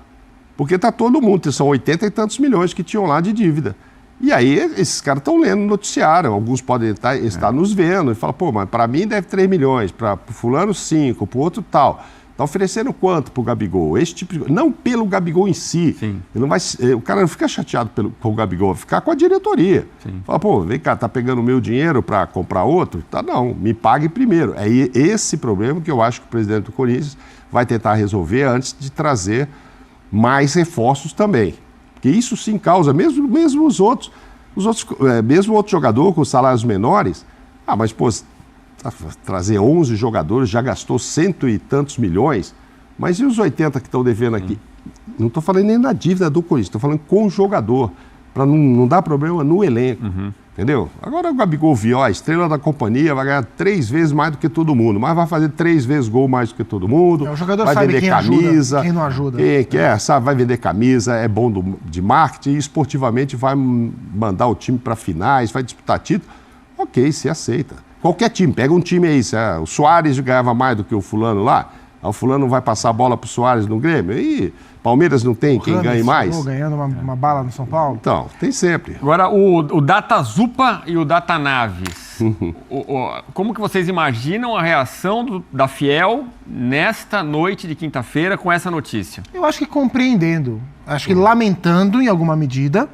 Porque está todo mundo, são 80 e tantos milhões que tinham lá de dívida. E aí esses caras estão lendo o noticiário, alguns podem estar nos vendo e falam, pô, mas para mim deve 3 milhões, para o fulano 5, para o outro tal. Está oferecendo quanto para o Gabigol? Esse tipo de... Não pelo Gabigol em si. Ele não vai... O cara não fica chateado com o Gabigol, vai ficar com a diretoria. Fala, pô, vem cá, tá pegando o meu dinheiro para comprar outro? Tá, não, me pague primeiro. É esse problema que eu acho que o presidente do Corinthians vai tentar resolver antes de trazer mais reforços também. Porque isso sim causa, mesmo os outros mesmo outro jogador com salários menores, mas pô, trazer 11 jogadores, já gastou 100 e tantos milhões, mas e os 80 que estão devendo aqui? Não estou falando nem da dívida do Corinthians, estou falando com o jogador, para não dar problema no elenco, entendeu? Agora o Gabigol viu, a estrela da companhia vai ganhar 3 vezes mais do que todo mundo, mas vai fazer 3 vezes gol mais do que todo mundo, o jogador vai sabe vender quem camisa, ajuda, quem não ajuda. Quem quer, sabe, vai vender camisa, é bom de marketing, e esportivamente vai mandar o time para finais, vai disputar título, ok, se aceita. Qualquer time, pega um time aí, o Soares ganhava mais do que o fulano lá, o fulano vai passar a bola pro Soares no Grêmio, e Palmeiras não tem quem ganhe mais? Ganhando uma bala no São Paulo. Então, tem sempre. Agora, o Data Zupa e o Data Naves, como que vocês imaginam a reação da Fiel nesta noite de quinta-feira com essa notícia? Eu acho que compreendendo, acho que lamentando em alguma medida.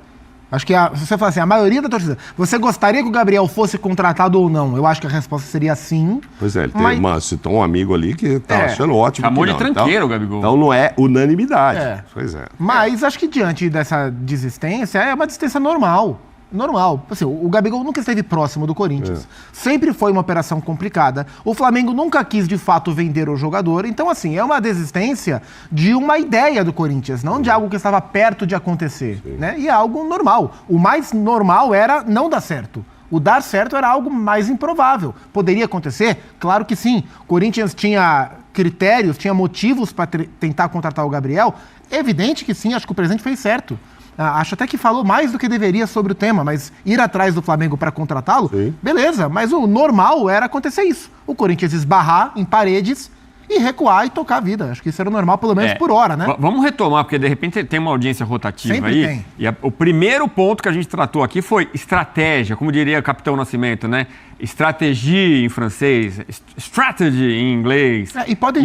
Acho que, se você falar assim, a maioria da torcida, você gostaria que o Gabriel fosse contratado ou não? Eu acho que a resposta seria sim. Pois é, ele tem citou um amigo ali que tá achando ótimo. Chamou de tranqueiro o Gabigol. Então não é unanimidade. Pois é. Mas acho que diante dessa desistência, é uma desistência normal. Normal. Assim, o Gabigol nunca esteve próximo do Corinthians. Sempre foi uma operação complicada. O Flamengo nunca quis, de fato, vender o jogador. Então, assim, é uma desistência de uma ideia do Corinthians, não de algo que estava perto de acontecer. Né? E é algo normal. O mais normal era não dar certo. O dar certo era algo mais improvável. Poderia acontecer? Claro que sim. O Corinthians tinha critérios, tinha motivos para tentar contratar o Gabriel. É evidente que sim, acho que o presidente fez certo. Acho até que falou mais do que deveria sobre o tema, mas ir atrás do Flamengo para contratá-lo, beleza, mas o normal era acontecer isso. O Corinthians esbarrar em paredes e recuar e tocar a vida. Acho que isso era normal, pelo menos por hora, né? Vamos retomar, porque de repente tem uma audiência rotativa. Sempre aí. Tem. E o primeiro ponto que a gente tratou aqui foi estratégia, como diria o Capitão Nascimento, né? Estratégia em francês, strategy em inglês. E pode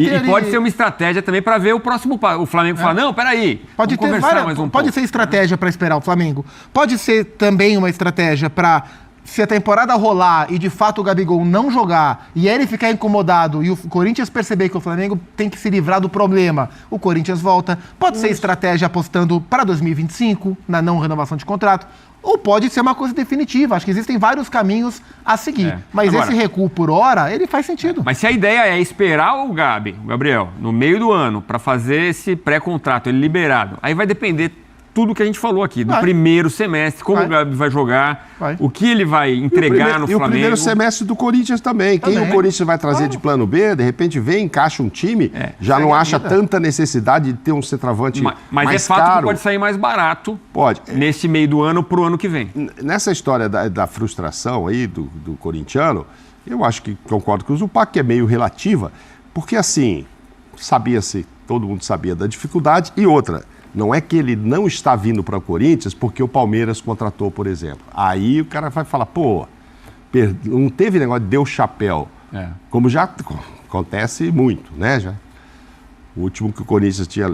ser uma estratégia também para ver o próximo passo. O Flamengo fala, não, peraí, pode ter várias, pode ser estratégia para esperar o Flamengo. Pode ser também uma estratégia para, se a temporada rolar e de fato o Gabigol não jogar e ele ficar incomodado e o Corinthians perceber que o Flamengo tem que se livrar do problema, o Corinthians volta. Pode ser estratégia apostando para 2025, na não renovação de contrato. Ou pode ser uma coisa definitiva. Acho que existem vários caminhos a seguir. Mas agora, esse recuo por hora, ele faz sentido. Mas se a ideia é esperar o Gabriel, no meio do ano, para fazer esse pré-contrato, ele liberado, aí vai depender tudo que a gente falou aqui, do primeiro semestre, como o Gabi vai jogar, o que ele vai entregar no Flamengo. E o primeiro semestre do Corinthians também. Quem o Corinthians vai trazer de plano B, de repente vem, encaixa um time, já não acha tanta necessidade de ter um centroavante mais caro. Mas é fato que pode sair mais barato nesse meio do ano pro ano que vem. Nessa história da frustração aí do corintiano, eu acho que concordo com o Zupac, que é meio relativa, porque assim, todo mundo sabia da dificuldade, e outra, não é que ele não está vindo para o Corinthians porque o Palmeiras contratou, por exemplo. Aí o cara vai falar, pô, não teve negócio de deu chapéu. Como já acontece muito, né? O último que o Corinthians tinha...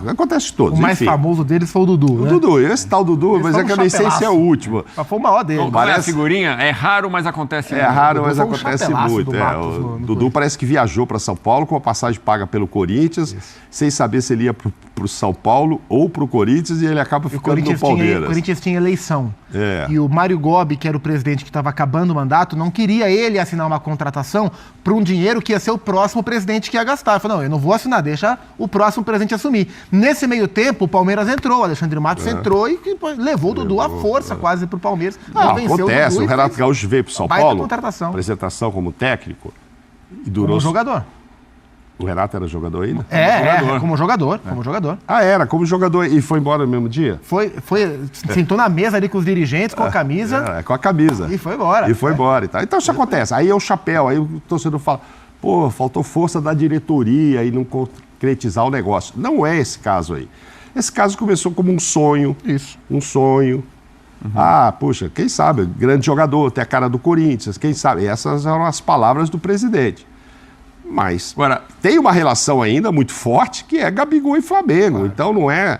acontece todos. O mais famoso deles foi o Dudu, né? O Dudu, esse tal Dudu, mas é que eu nem sei se é o último. Mas foi o maior dele. Parece a figurinha? É raro, mas acontece muito. É raro, mas acontece muito. O Dudu parece que viajou para São Paulo com a passagem paga pelo Corinthians, sem saber se ele ia para o São Paulo ou para o Corinthians, e ele acaba ficando no Palmeiras. O Corinthians tinha eleição. E o Mário Gobi, que era o presidente que estava acabando o mandato, não queria ele assinar uma contratação para um dinheiro que ia ser o próximo presidente que ia gastar. Ele falou, não, eu não vou assinar, deixa o próximo presidente assumir. Nesse meio tempo, o Palmeiras entrou, o Alexandre Matos entrou e levou o Dudu à força quase para o Palmeiras. Acontece, o Renato Gaúcho veio para o São Paulo, apresentação como técnico, e durou... Como jogador. O Renato era jogador ainda? Como jogador. Era, como jogador. E foi embora no mesmo dia? Sentou na mesa ali com os dirigentes, com a camisa. Com a camisa. E foi embora. E tal. Então isso acontece. Aí é o chapéu, aí o torcedor fala, pô, faltou força da diretoria e não concretizar o negócio. Não é esse caso aí. Esse caso começou como um sonho. Isso. Um sonho. Puxa, quem sabe, grande jogador, tem a cara do Corinthians, quem sabe. Essas eram as palavras do presidente. Mas agora, tem uma relação ainda muito forte que é Gabigol e Flamengo. Claro. Então não é,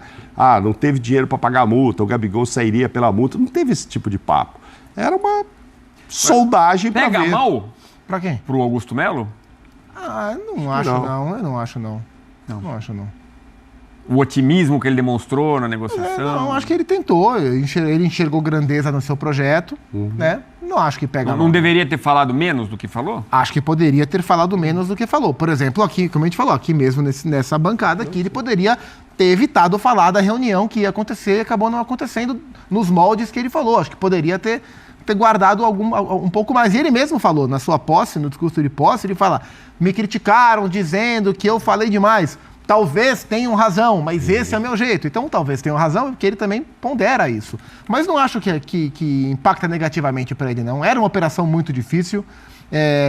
não teve dinheiro para pagar a multa, o Gabigol sairia pela multa. Não teve esse tipo de papo. Era uma soldagem para ver. Pega mal? Para quem? Pro Augusto Melo? Eu não acho não. Não acho não. O otimismo que ele demonstrou na negociação? Acho que ele tentou, ele enxergou grandeza no seu projeto, né? Não acho que pega mal. Não deveria ter falado menos do que falou? Acho que poderia ter falado menos do que falou. Por exemplo, aqui, como a gente falou, aqui mesmo nessa bancada aqui, ele poderia ter evitado falar da reunião que ia acontecer e acabou não acontecendo nos moldes que ele falou. Acho que poderia ter guardado um pouco mais. E ele mesmo falou, na sua posse, no discurso de posse, ele fala, me criticaram dizendo que eu falei demais. Talvez tenham razão, mas esse é o meu jeito. Então, talvez tenham razão, porque ele também pondera isso. Mas não acho que impacta negativamente para ele, não. Era uma operação muito difícil.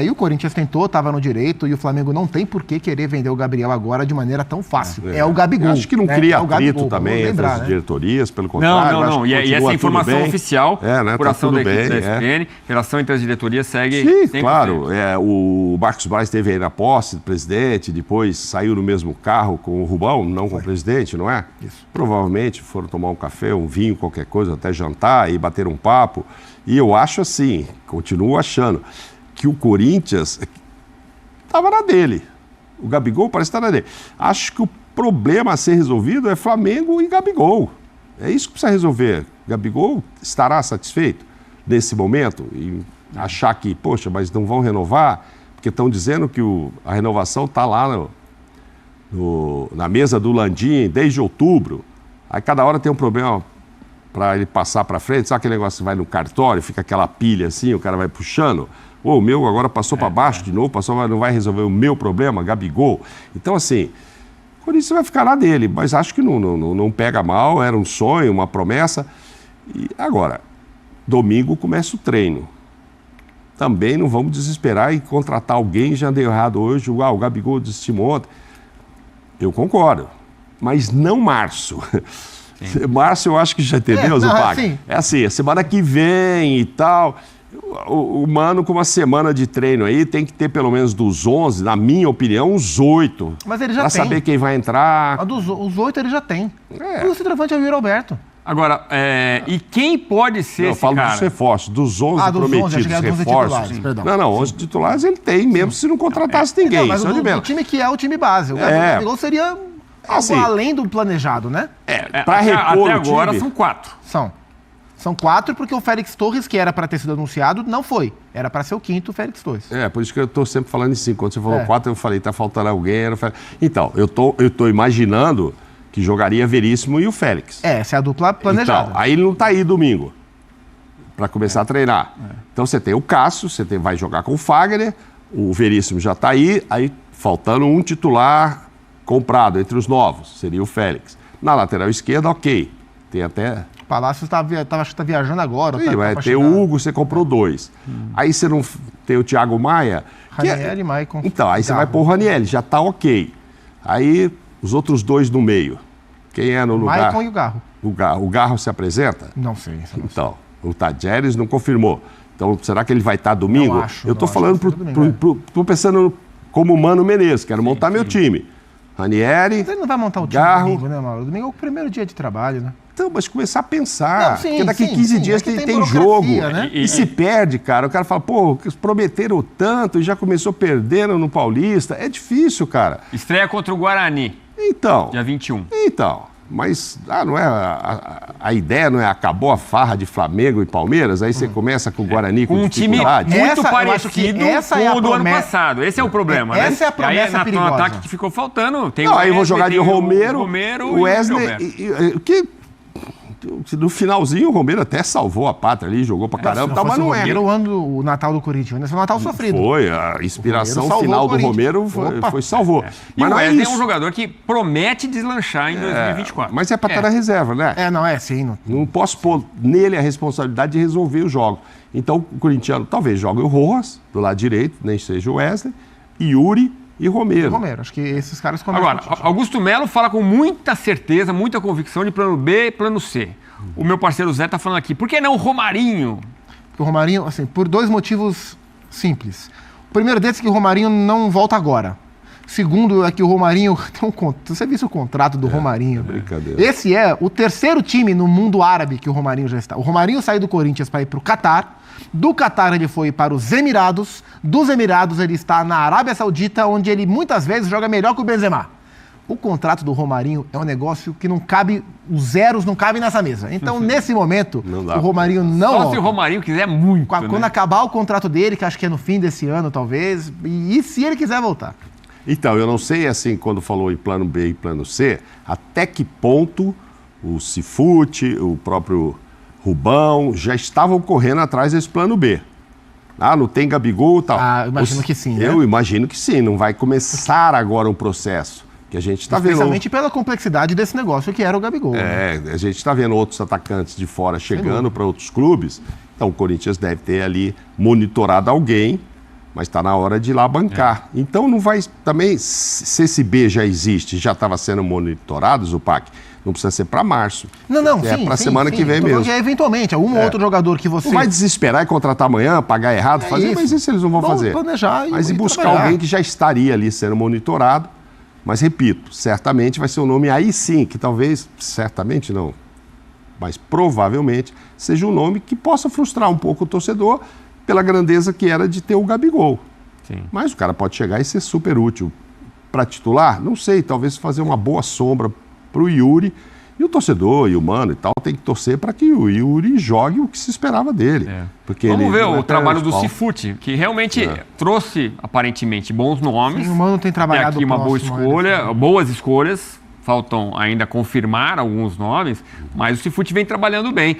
E o Corinthians tentou, estava no direito, e o Flamengo não tem por que querer vender o Gabriel agora de maneira tão fácil. É o Gabigol. Acho que não cria atrito também entre as diretorias, pelo contrário. Não. E essa informação oficial, apuração da equipe da ESPN, relação entre as diretorias segue... Sim, claro. O Marcos Braz esteve aí na posse do presidente, depois saiu no mesmo carro com o Rubão, não com o presidente, não é? Isso. Provavelmente foram tomar um café, um vinho, qualquer coisa, até jantar e bater um papo. E eu acho assim, continuo achando, que o Corinthians estava na dele. O Gabigol parece estar na dele. Acho que o problema a ser resolvido é Flamengo e Gabigol. É isso que precisa resolver. Gabigol estará satisfeito nesse momento e achar que, poxa, mas não vão renovar, porque estão dizendo que a renovação está lá na mesa do Landim desde outubro. Aí cada hora tem um problema para ele passar para frente. Sabe aquele negócio que vai no cartório, fica aquela pilha assim, o cara vai puxando? O meu agora passou para baixo de novo, não vai resolver o meu problema, Gabigol. Então, assim, o Corinthians vai ficar lá dele, mas acho que não pega mal, era um sonho, uma promessa. E agora, domingo começa o treino. Também não vamos desesperar e contratar alguém, já deu errado hoje, o Gabigol desestimou ontem. Eu concordo, mas não março. Março eu acho que já entendeu, Zupac? É assim, a semana que vem e tal... O Mano, com uma semana de treino aí, tem que ter pelo menos dos 11, na minha opinião, uns 8. Mas ele já tem. Pra saber quem vai entrar. Os 8 ele já tem. O centroavante é o Yuri Alberto. Agora, e quem pode ser esse cara? Eu falo dos reforços, dos 11 prometidos, reforços. Não, 11 titulares ele tem, mesmo se não contratasse ninguém. Mas o time que é o time base. O Gabigol seria algo além do planejado, né? Pra repor até agora time, são 4. São 4 porque o Félix Torres, que era para ter sido anunciado, não foi. Era para ser o 5º Félix Torres. Por isso que eu estou sempre falando em 5. Quando você falou 4, eu falei, tá faltando alguém. Então, eu tô imaginando que jogaria Veríssimo e o Félix. Essa é a dupla planejada. Então, aí ele não está aí domingo para começar a treinar. Então você tem o Cássio, vai jogar com o Fagner, o Veríssimo já está aí faltando um titular comprado entre os novos, seria o Félix. Na lateral esquerda, ok. Tem até... Palácio acho que está viajando agora. Vai ter o Hugo, você comprou 2. Aí você não tem o Thiago Maia. Ranieri e Maicon. Então, aí você vai pôr o Ranieri, já está ok. Aí os outros 2 no meio. Quem é no lugar? Maicon e o Garro. O Garro se apresenta? Não sei. Então, o Tadjeres não confirmou. Então, será que ele vai estar domingo? Eu estou falando, estou pensando como Mano Menezes, quero montar meu time. Ranieri, mas ele não vai montar o time Garro. Domingo, né, Mauro? Domingo é o primeiro dia de trabalho, né? Então, mas começar a pensar, porque daqui 15 dias tem jogo, né? E se perde, cara. O cara fala, prometeram tanto e já começou perdendo no Paulista. É difícil, cara. Estreia contra o Guarani. Então. Dia 21. Então, mas não é a ideia não é acabou a farra de Flamengo e Palmeiras, aí você começa com o Guarani com um time muito parecido com o do ano passado. Esse é o problema, né? Essa é a promessa aí, perigosa. No ataque que ficou faltando, tem aí vou jogar de Romero, Wesley, no finalzinho o Romero até salvou a pátria ali, jogou pra caramba, mas não é. O Natal do Corinthians, esse foi um Natal sofrido. Foi, a inspiração final do Romero salvou. Mas o Wesley é um jogador que promete deslanchar em 2024. Mas é pra estar na reserva, né? Sim. Não posso pôr nele a responsabilidade de resolver o jogo. Então o corintiano talvez jogue o Rojas, do lado direito, nem seja o Wesley, Yuri e Romero. Acho que esses caras começam. Agora, Augusto Melo fala com muita certeza, muita convicção de plano B e plano C. O meu parceiro Zé tá falando aqui, por que não o Romarinho? O Romarinho, assim, por 2 motivos simples. O primeiro deles é que o Romarinho não volta agora. Segundo é que o Romarinho tem você viu o contrato do Romarinho? Brincadeira. Esse é o 3º time no mundo árabe que o Romarinho já está. O Romarinho saiu do Corinthians para ir para o Catar. Do Catar ele foi para os Emirados. Dos Emirados ele está na Arábia Saudita, onde ele muitas vezes joga melhor que o Benzema. O contrato do Romarinho é um negócio que não cabe, os zeros não cabem nessa mesa. Então, nesse momento, o Romarinho não... Só se o Romarinho quiser muito, Quando acabar o contrato dele, que acho que é no fim desse ano, talvez, e se ele quiser voltar. Então, eu não sei, assim, quando falou em plano B e plano C, até que ponto o Cifute, o próprio Rubão, já estavam correndo atrás desse plano B. Ah, não tem Gabigol e tal. Ah, imagino que sim, né? Eu imagino que sim, não vai começar agora um processo que a gente está vendo. Especialmente pela complexidade desse negócio que era o Gabigol. A gente está vendo outros atacantes de fora chegando para outros clubes, então o Corinthians deve ter ali monitorado alguém, mas está na hora de ir lá bancar. Então não vai também, se esse B já existe, já estava sendo monitorado, Zupac, não precisa ser para março. Não, é para semana que vem mesmo. Eventualmente, algum outro jogador que você... Não vai desesperar e contratar amanhã, pagar errado, fazer, isso. Mas isso eles não vão fazer. Planejar mas e buscar trabalhar. alguém que já estaria ali sendo monitorado. Mas repito, certamente vai ser um nome aí sim, que talvez, certamente não, mas provavelmente seja um nome que possa frustrar um pouco o torcedor pela grandeza que era de ter o Gabigol. Sim. Mas o cara pode chegar e ser super útil. Para titular, não sei, talvez fazer uma boa sombra para o Yuri. E o torcedor e o Mano e tal tem que torcer para que o Yuri jogue o que se esperava dele. Porque Vamos ver ele o trabalho do Cifute, que realmente trouxe, aparentemente, bons nomes. Sim, o Mano tem trabalhado aqui uma boa próximo, escolha, boas escolhas. Faltam ainda confirmar alguns nomes, mas o Cifute vem trabalhando bem.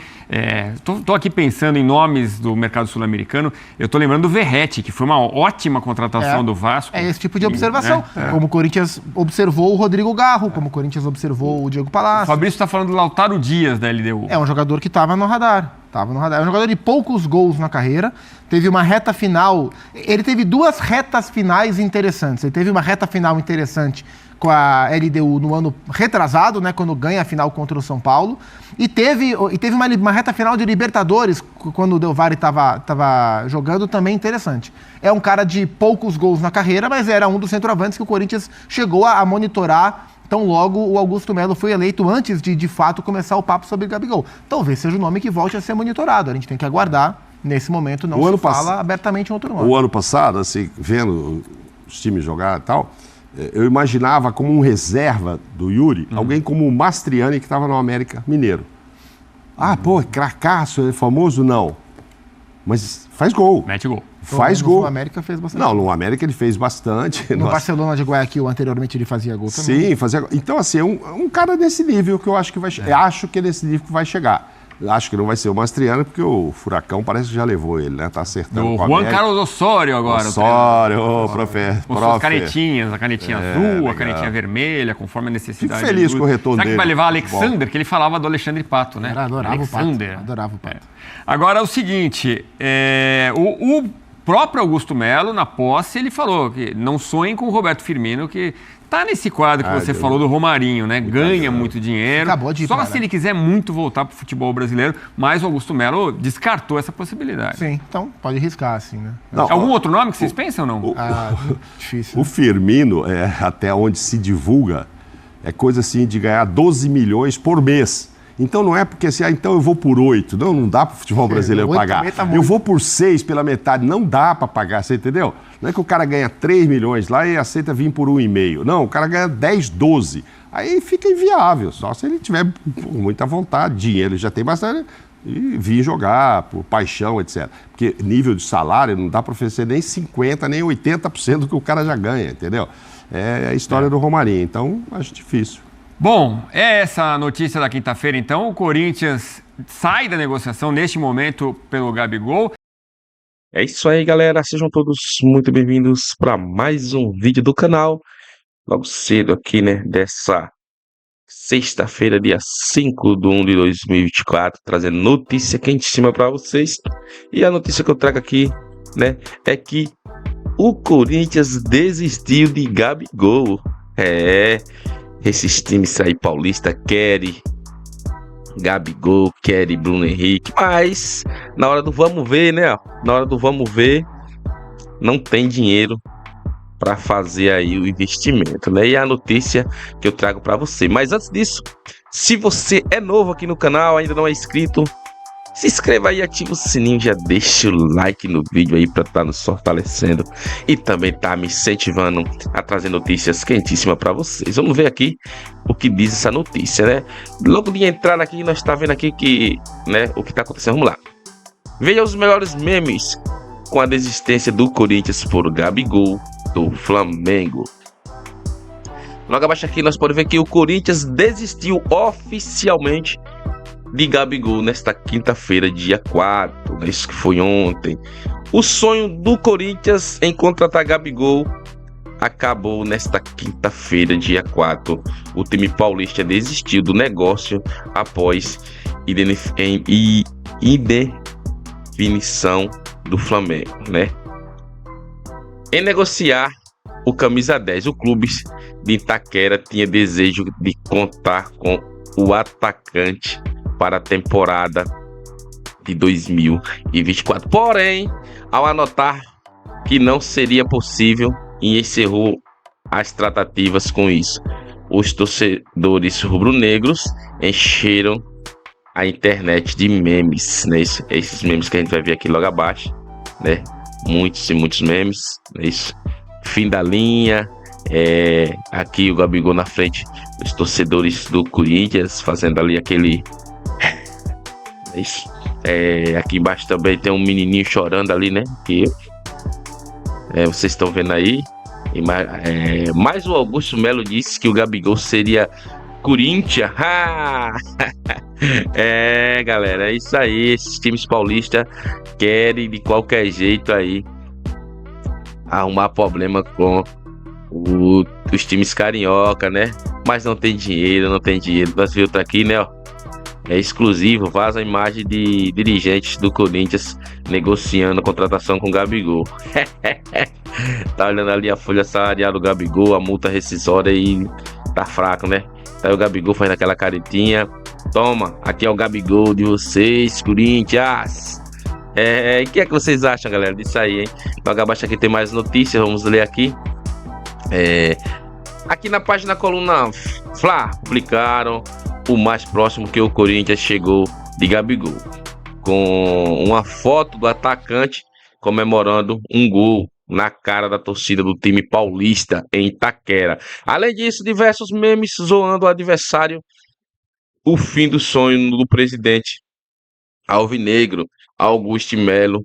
Tô aqui pensando em nomes do mercado sul-americano. Eu tô lembrando do Verratti, que foi uma ótima contratação do Vasco. É esse tipo de observação. Como o Corinthians observou o Rodrigo Garro, como o Corinthians observou o Diego O Palácio. Fabrício está falando do Lautaro Dias da LDU. É um jogador que estava no radar. É um jogador de poucos gols na carreira. Teve uma reta final. Ele teve 2 retas finais interessantes. Ele teve uma reta final interessante com a LDU no ano retrasado, né, quando ganha a final contra o São Paulo. E teve uma reta final de Libertadores, quando o Del Valle estava jogando, também interessante. É um cara de poucos gols na carreira, mas era um dos centroavantes que o Corinthians chegou a monitorar tão logo o Augusto Melo foi eleito, antes de fato começar o papo sobre Gabigol. Talvez seja o nome que volte a ser monitorado. A gente tem que aguardar. Nesse momento não se fala abertamente em outro nome. O ano passado, assim, vendo os times jogar e tal, eu imaginava como um reserva do Yuri, alguém como o Mastriani, que estava no América Mineiro. Ah, pô, cracaço, é famoso? Não. Mas faz gol. Mete gol. Faz gol. No América fez bastante. Não, no América ele fez bastante. No Barcelona de Guayaquil, anteriormente, ele fazia gol também. Sim, fazia gol. Então, assim, é um cara desse nível que eu acho que vai chegar. Acho que é nesse nível que vai chegar. Acho que não vai ser o Mastriano, porque o Furacão parece que já levou ele, né? Tá acertando o com a Juan Carlos Osório agora. Osório, professor. Com suas canetinhas, a canetinha azul, legal. a canetinha vermelha, conforme a necessidade. Fico feliz com o retorno Será dele. que vai levar Alexander? Que ele falava do Alexandre Pato, né? Adorava Alexander. o Pato. Adorava o Pato. Agora, é o seguinte, o próprio Augusto Melo, na posse, ele falou que não sonhem com o Roberto Firmino, que tá nesse quadro que você falou do Romarinho, né? Ganha muito dinheiro. Acabou de ir Só pra se lá. ele quiser muito voltar pro futebol brasileiro, mas o Augusto Melo descartou essa possibilidade. Sim, então pode arriscar, assim, né? Não, Algum outro nome que vocês pensam ou não? Difícil. O Firmino, até onde se divulga, é coisa assim de ganhar 12 milhões por mês. Então não é porque assim, então eu vou por 8. Não dá para o futebol brasileiro 8 pagar. tá muito. Eu vou por 6 pela metade. Não dá para pagar, você entendeu? Não é que o cara ganha 3 milhões lá e aceita vir por 1,5. Não, o cara ganha 10, 12. Aí fica inviável, só se ele tiver muita vontade, dinheiro ele já tem bastante, e vir jogar por paixão, etc. Porque nível de salário não dá para oferecer nem 50%, nem 80% do que o cara já ganha, entendeu? É a história do Romarinho, então acho difícil. Bom, é essa a notícia da quinta-feira, então. O Corinthians sai da negociação neste momento pelo Gabigol. É isso aí, galera. Sejam todos muito bem-vindos para mais um vídeo do canal. Logo cedo aqui, né, dessa sexta-feira, dia 5/1/2024, trazendo notícia quentíssima para vocês. E a notícia que eu trago aqui, né, é que o Corinthians desistiu de Gabigol. Esses times aí paulista querem Gabigol, Kelly, Bruno Henrique, mas na hora do vamos ver, né? Na hora do vamos ver, não tem dinheiro para fazer aí o investimento, né? E a notícia que eu trago para você. Mas antes disso, se você é novo aqui no canal, ainda não é inscrito, se inscreva aí, ativa o sininho, já deixa o like no vídeo aí para estar nos fortalecendo e também tá me incentivando a trazer notícias quentíssimas para vocês. Vamos ver aqui o que diz essa notícia, né? Logo de entrar aqui, nós tá vendo aqui que, né, o que tá acontecendo. Vamos lá. Veja os melhores memes com a desistência do Corinthians por Gabigol do Flamengo. Logo abaixo aqui nós podemos ver que o Corinthians desistiu oficialmente de Gabigol nesta quinta-feira, dia 4, né? Isso que foi ontem. O sonho do Corinthians em contratar Gabigol acabou nesta quinta-feira, dia 4. O time paulista desistiu do negócio após indefinição do Flamengo, né? Em negociar o camisa 10, o clube de Itaquera tinha desejo de contar com o atacante para a temporada de 2024. Porém, ao anotar que não seria possível, e encerrou as tratativas com isso, os torcedores rubro-negros encheram a internet de memes, né? Esses memes que a gente vai ver aqui logo abaixo, né? Muitos e muitos memes, né? Isso. Fim da linha, aqui o Gabigol na frente, os torcedores do Corinthians fazendo ali aquele... Isso. Aqui embaixo também tem um menininho chorando ali, né? Que vocês estão vendo aí. Mas o Augusto Melo disse que o Gabigol seria Corinthians. Galera, é isso aí. Esses times paulistas querem de qualquer jeito aí arrumar problema com os times carioca, né? Mas não tem dinheiro, não tem dinheiro. Nós vimos outra aqui, né? Ó. É exclusivo, vaza a imagem de dirigentes do Corinthians negociando a contratação com o Gabigol. Tá olhando ali a folha salarial do Gabigol, a multa rescisória e tá fraco, né? Tá aí o Gabigol fazendo aquela caretinha. Toma, aqui é o Gabigol de vocês, Corinthians. O que é que vocês acham, galera, disso aí, hein? Logo abaixo aqui tem mais notícias, vamos ler aqui. Aqui na página coluna Fla, publicaram o mais próximo que o Corinthians chegou de Gabigol, com uma foto do atacante comemorando um gol na cara da torcida do time paulista em Itaquera. Além disso, diversos memes zoando o adversário. O fim do sonho do presidente alvinegro Augusto Melo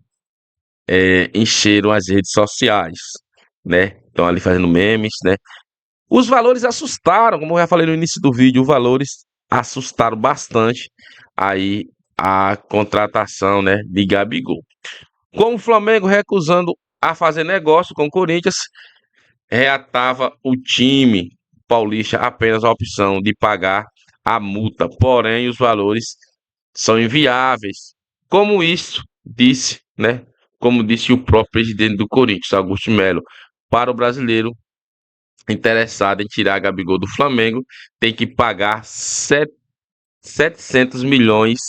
encheram as redes sociais, né? Estão ali fazendo memes, né? Os valores assustaram, como eu já falei no início do vídeo, os valores assustaram bastante aí a contratação, né, de Gabigol. Com o Flamengo recusando a fazer negócio com o Corinthians, reatava o time paulista apenas a opção de pagar a multa. Porém, os valores são inviáveis. Como isso disse, né? Como disse o próprio presidente do Corinthians, Augusto Melo, para o brasileiro interessado em tirar Gabigol do Flamengo, tem que pagar 700 milhões,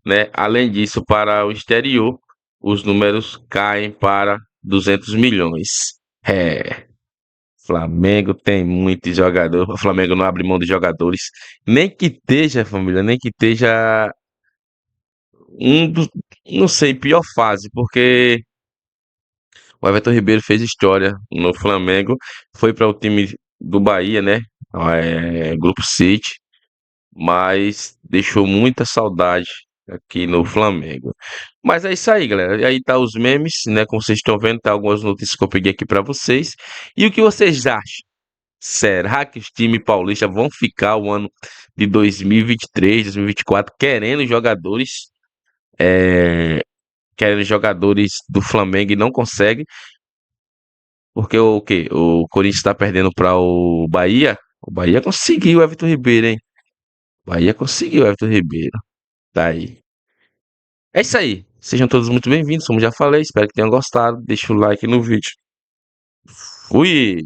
né? Além disso, para o exterior, os números caem para 200 milhões. Flamengo tem muitos jogadores. O Flamengo não abre mão de jogadores. Nem que esteja, família, nem que esteja não sei, pior fase, porque o Everton Ribeiro fez história no Flamengo, foi para o time do Bahia, né? Grupo City, mas deixou muita saudade aqui no Flamengo. Mas é isso aí, galera. E aí tá os memes, né? Como vocês estão vendo, tá algumas notícias que eu peguei aqui para vocês. E o que vocês acham? Será que os times paulistas vão ficar o ano de 2023, 2024 querendo jogadores do Flamengo e não consegue? Porque o quê? O Corinthians está perdendo para o Bahia? O Bahia conseguiu o Everton Ribeiro, hein? O Bahia conseguiu o Everton Ribeiro. Tá aí. É isso aí. Sejam todos muito bem-vindos, como já falei. Espero que tenham gostado. Deixa o like no vídeo. Fui!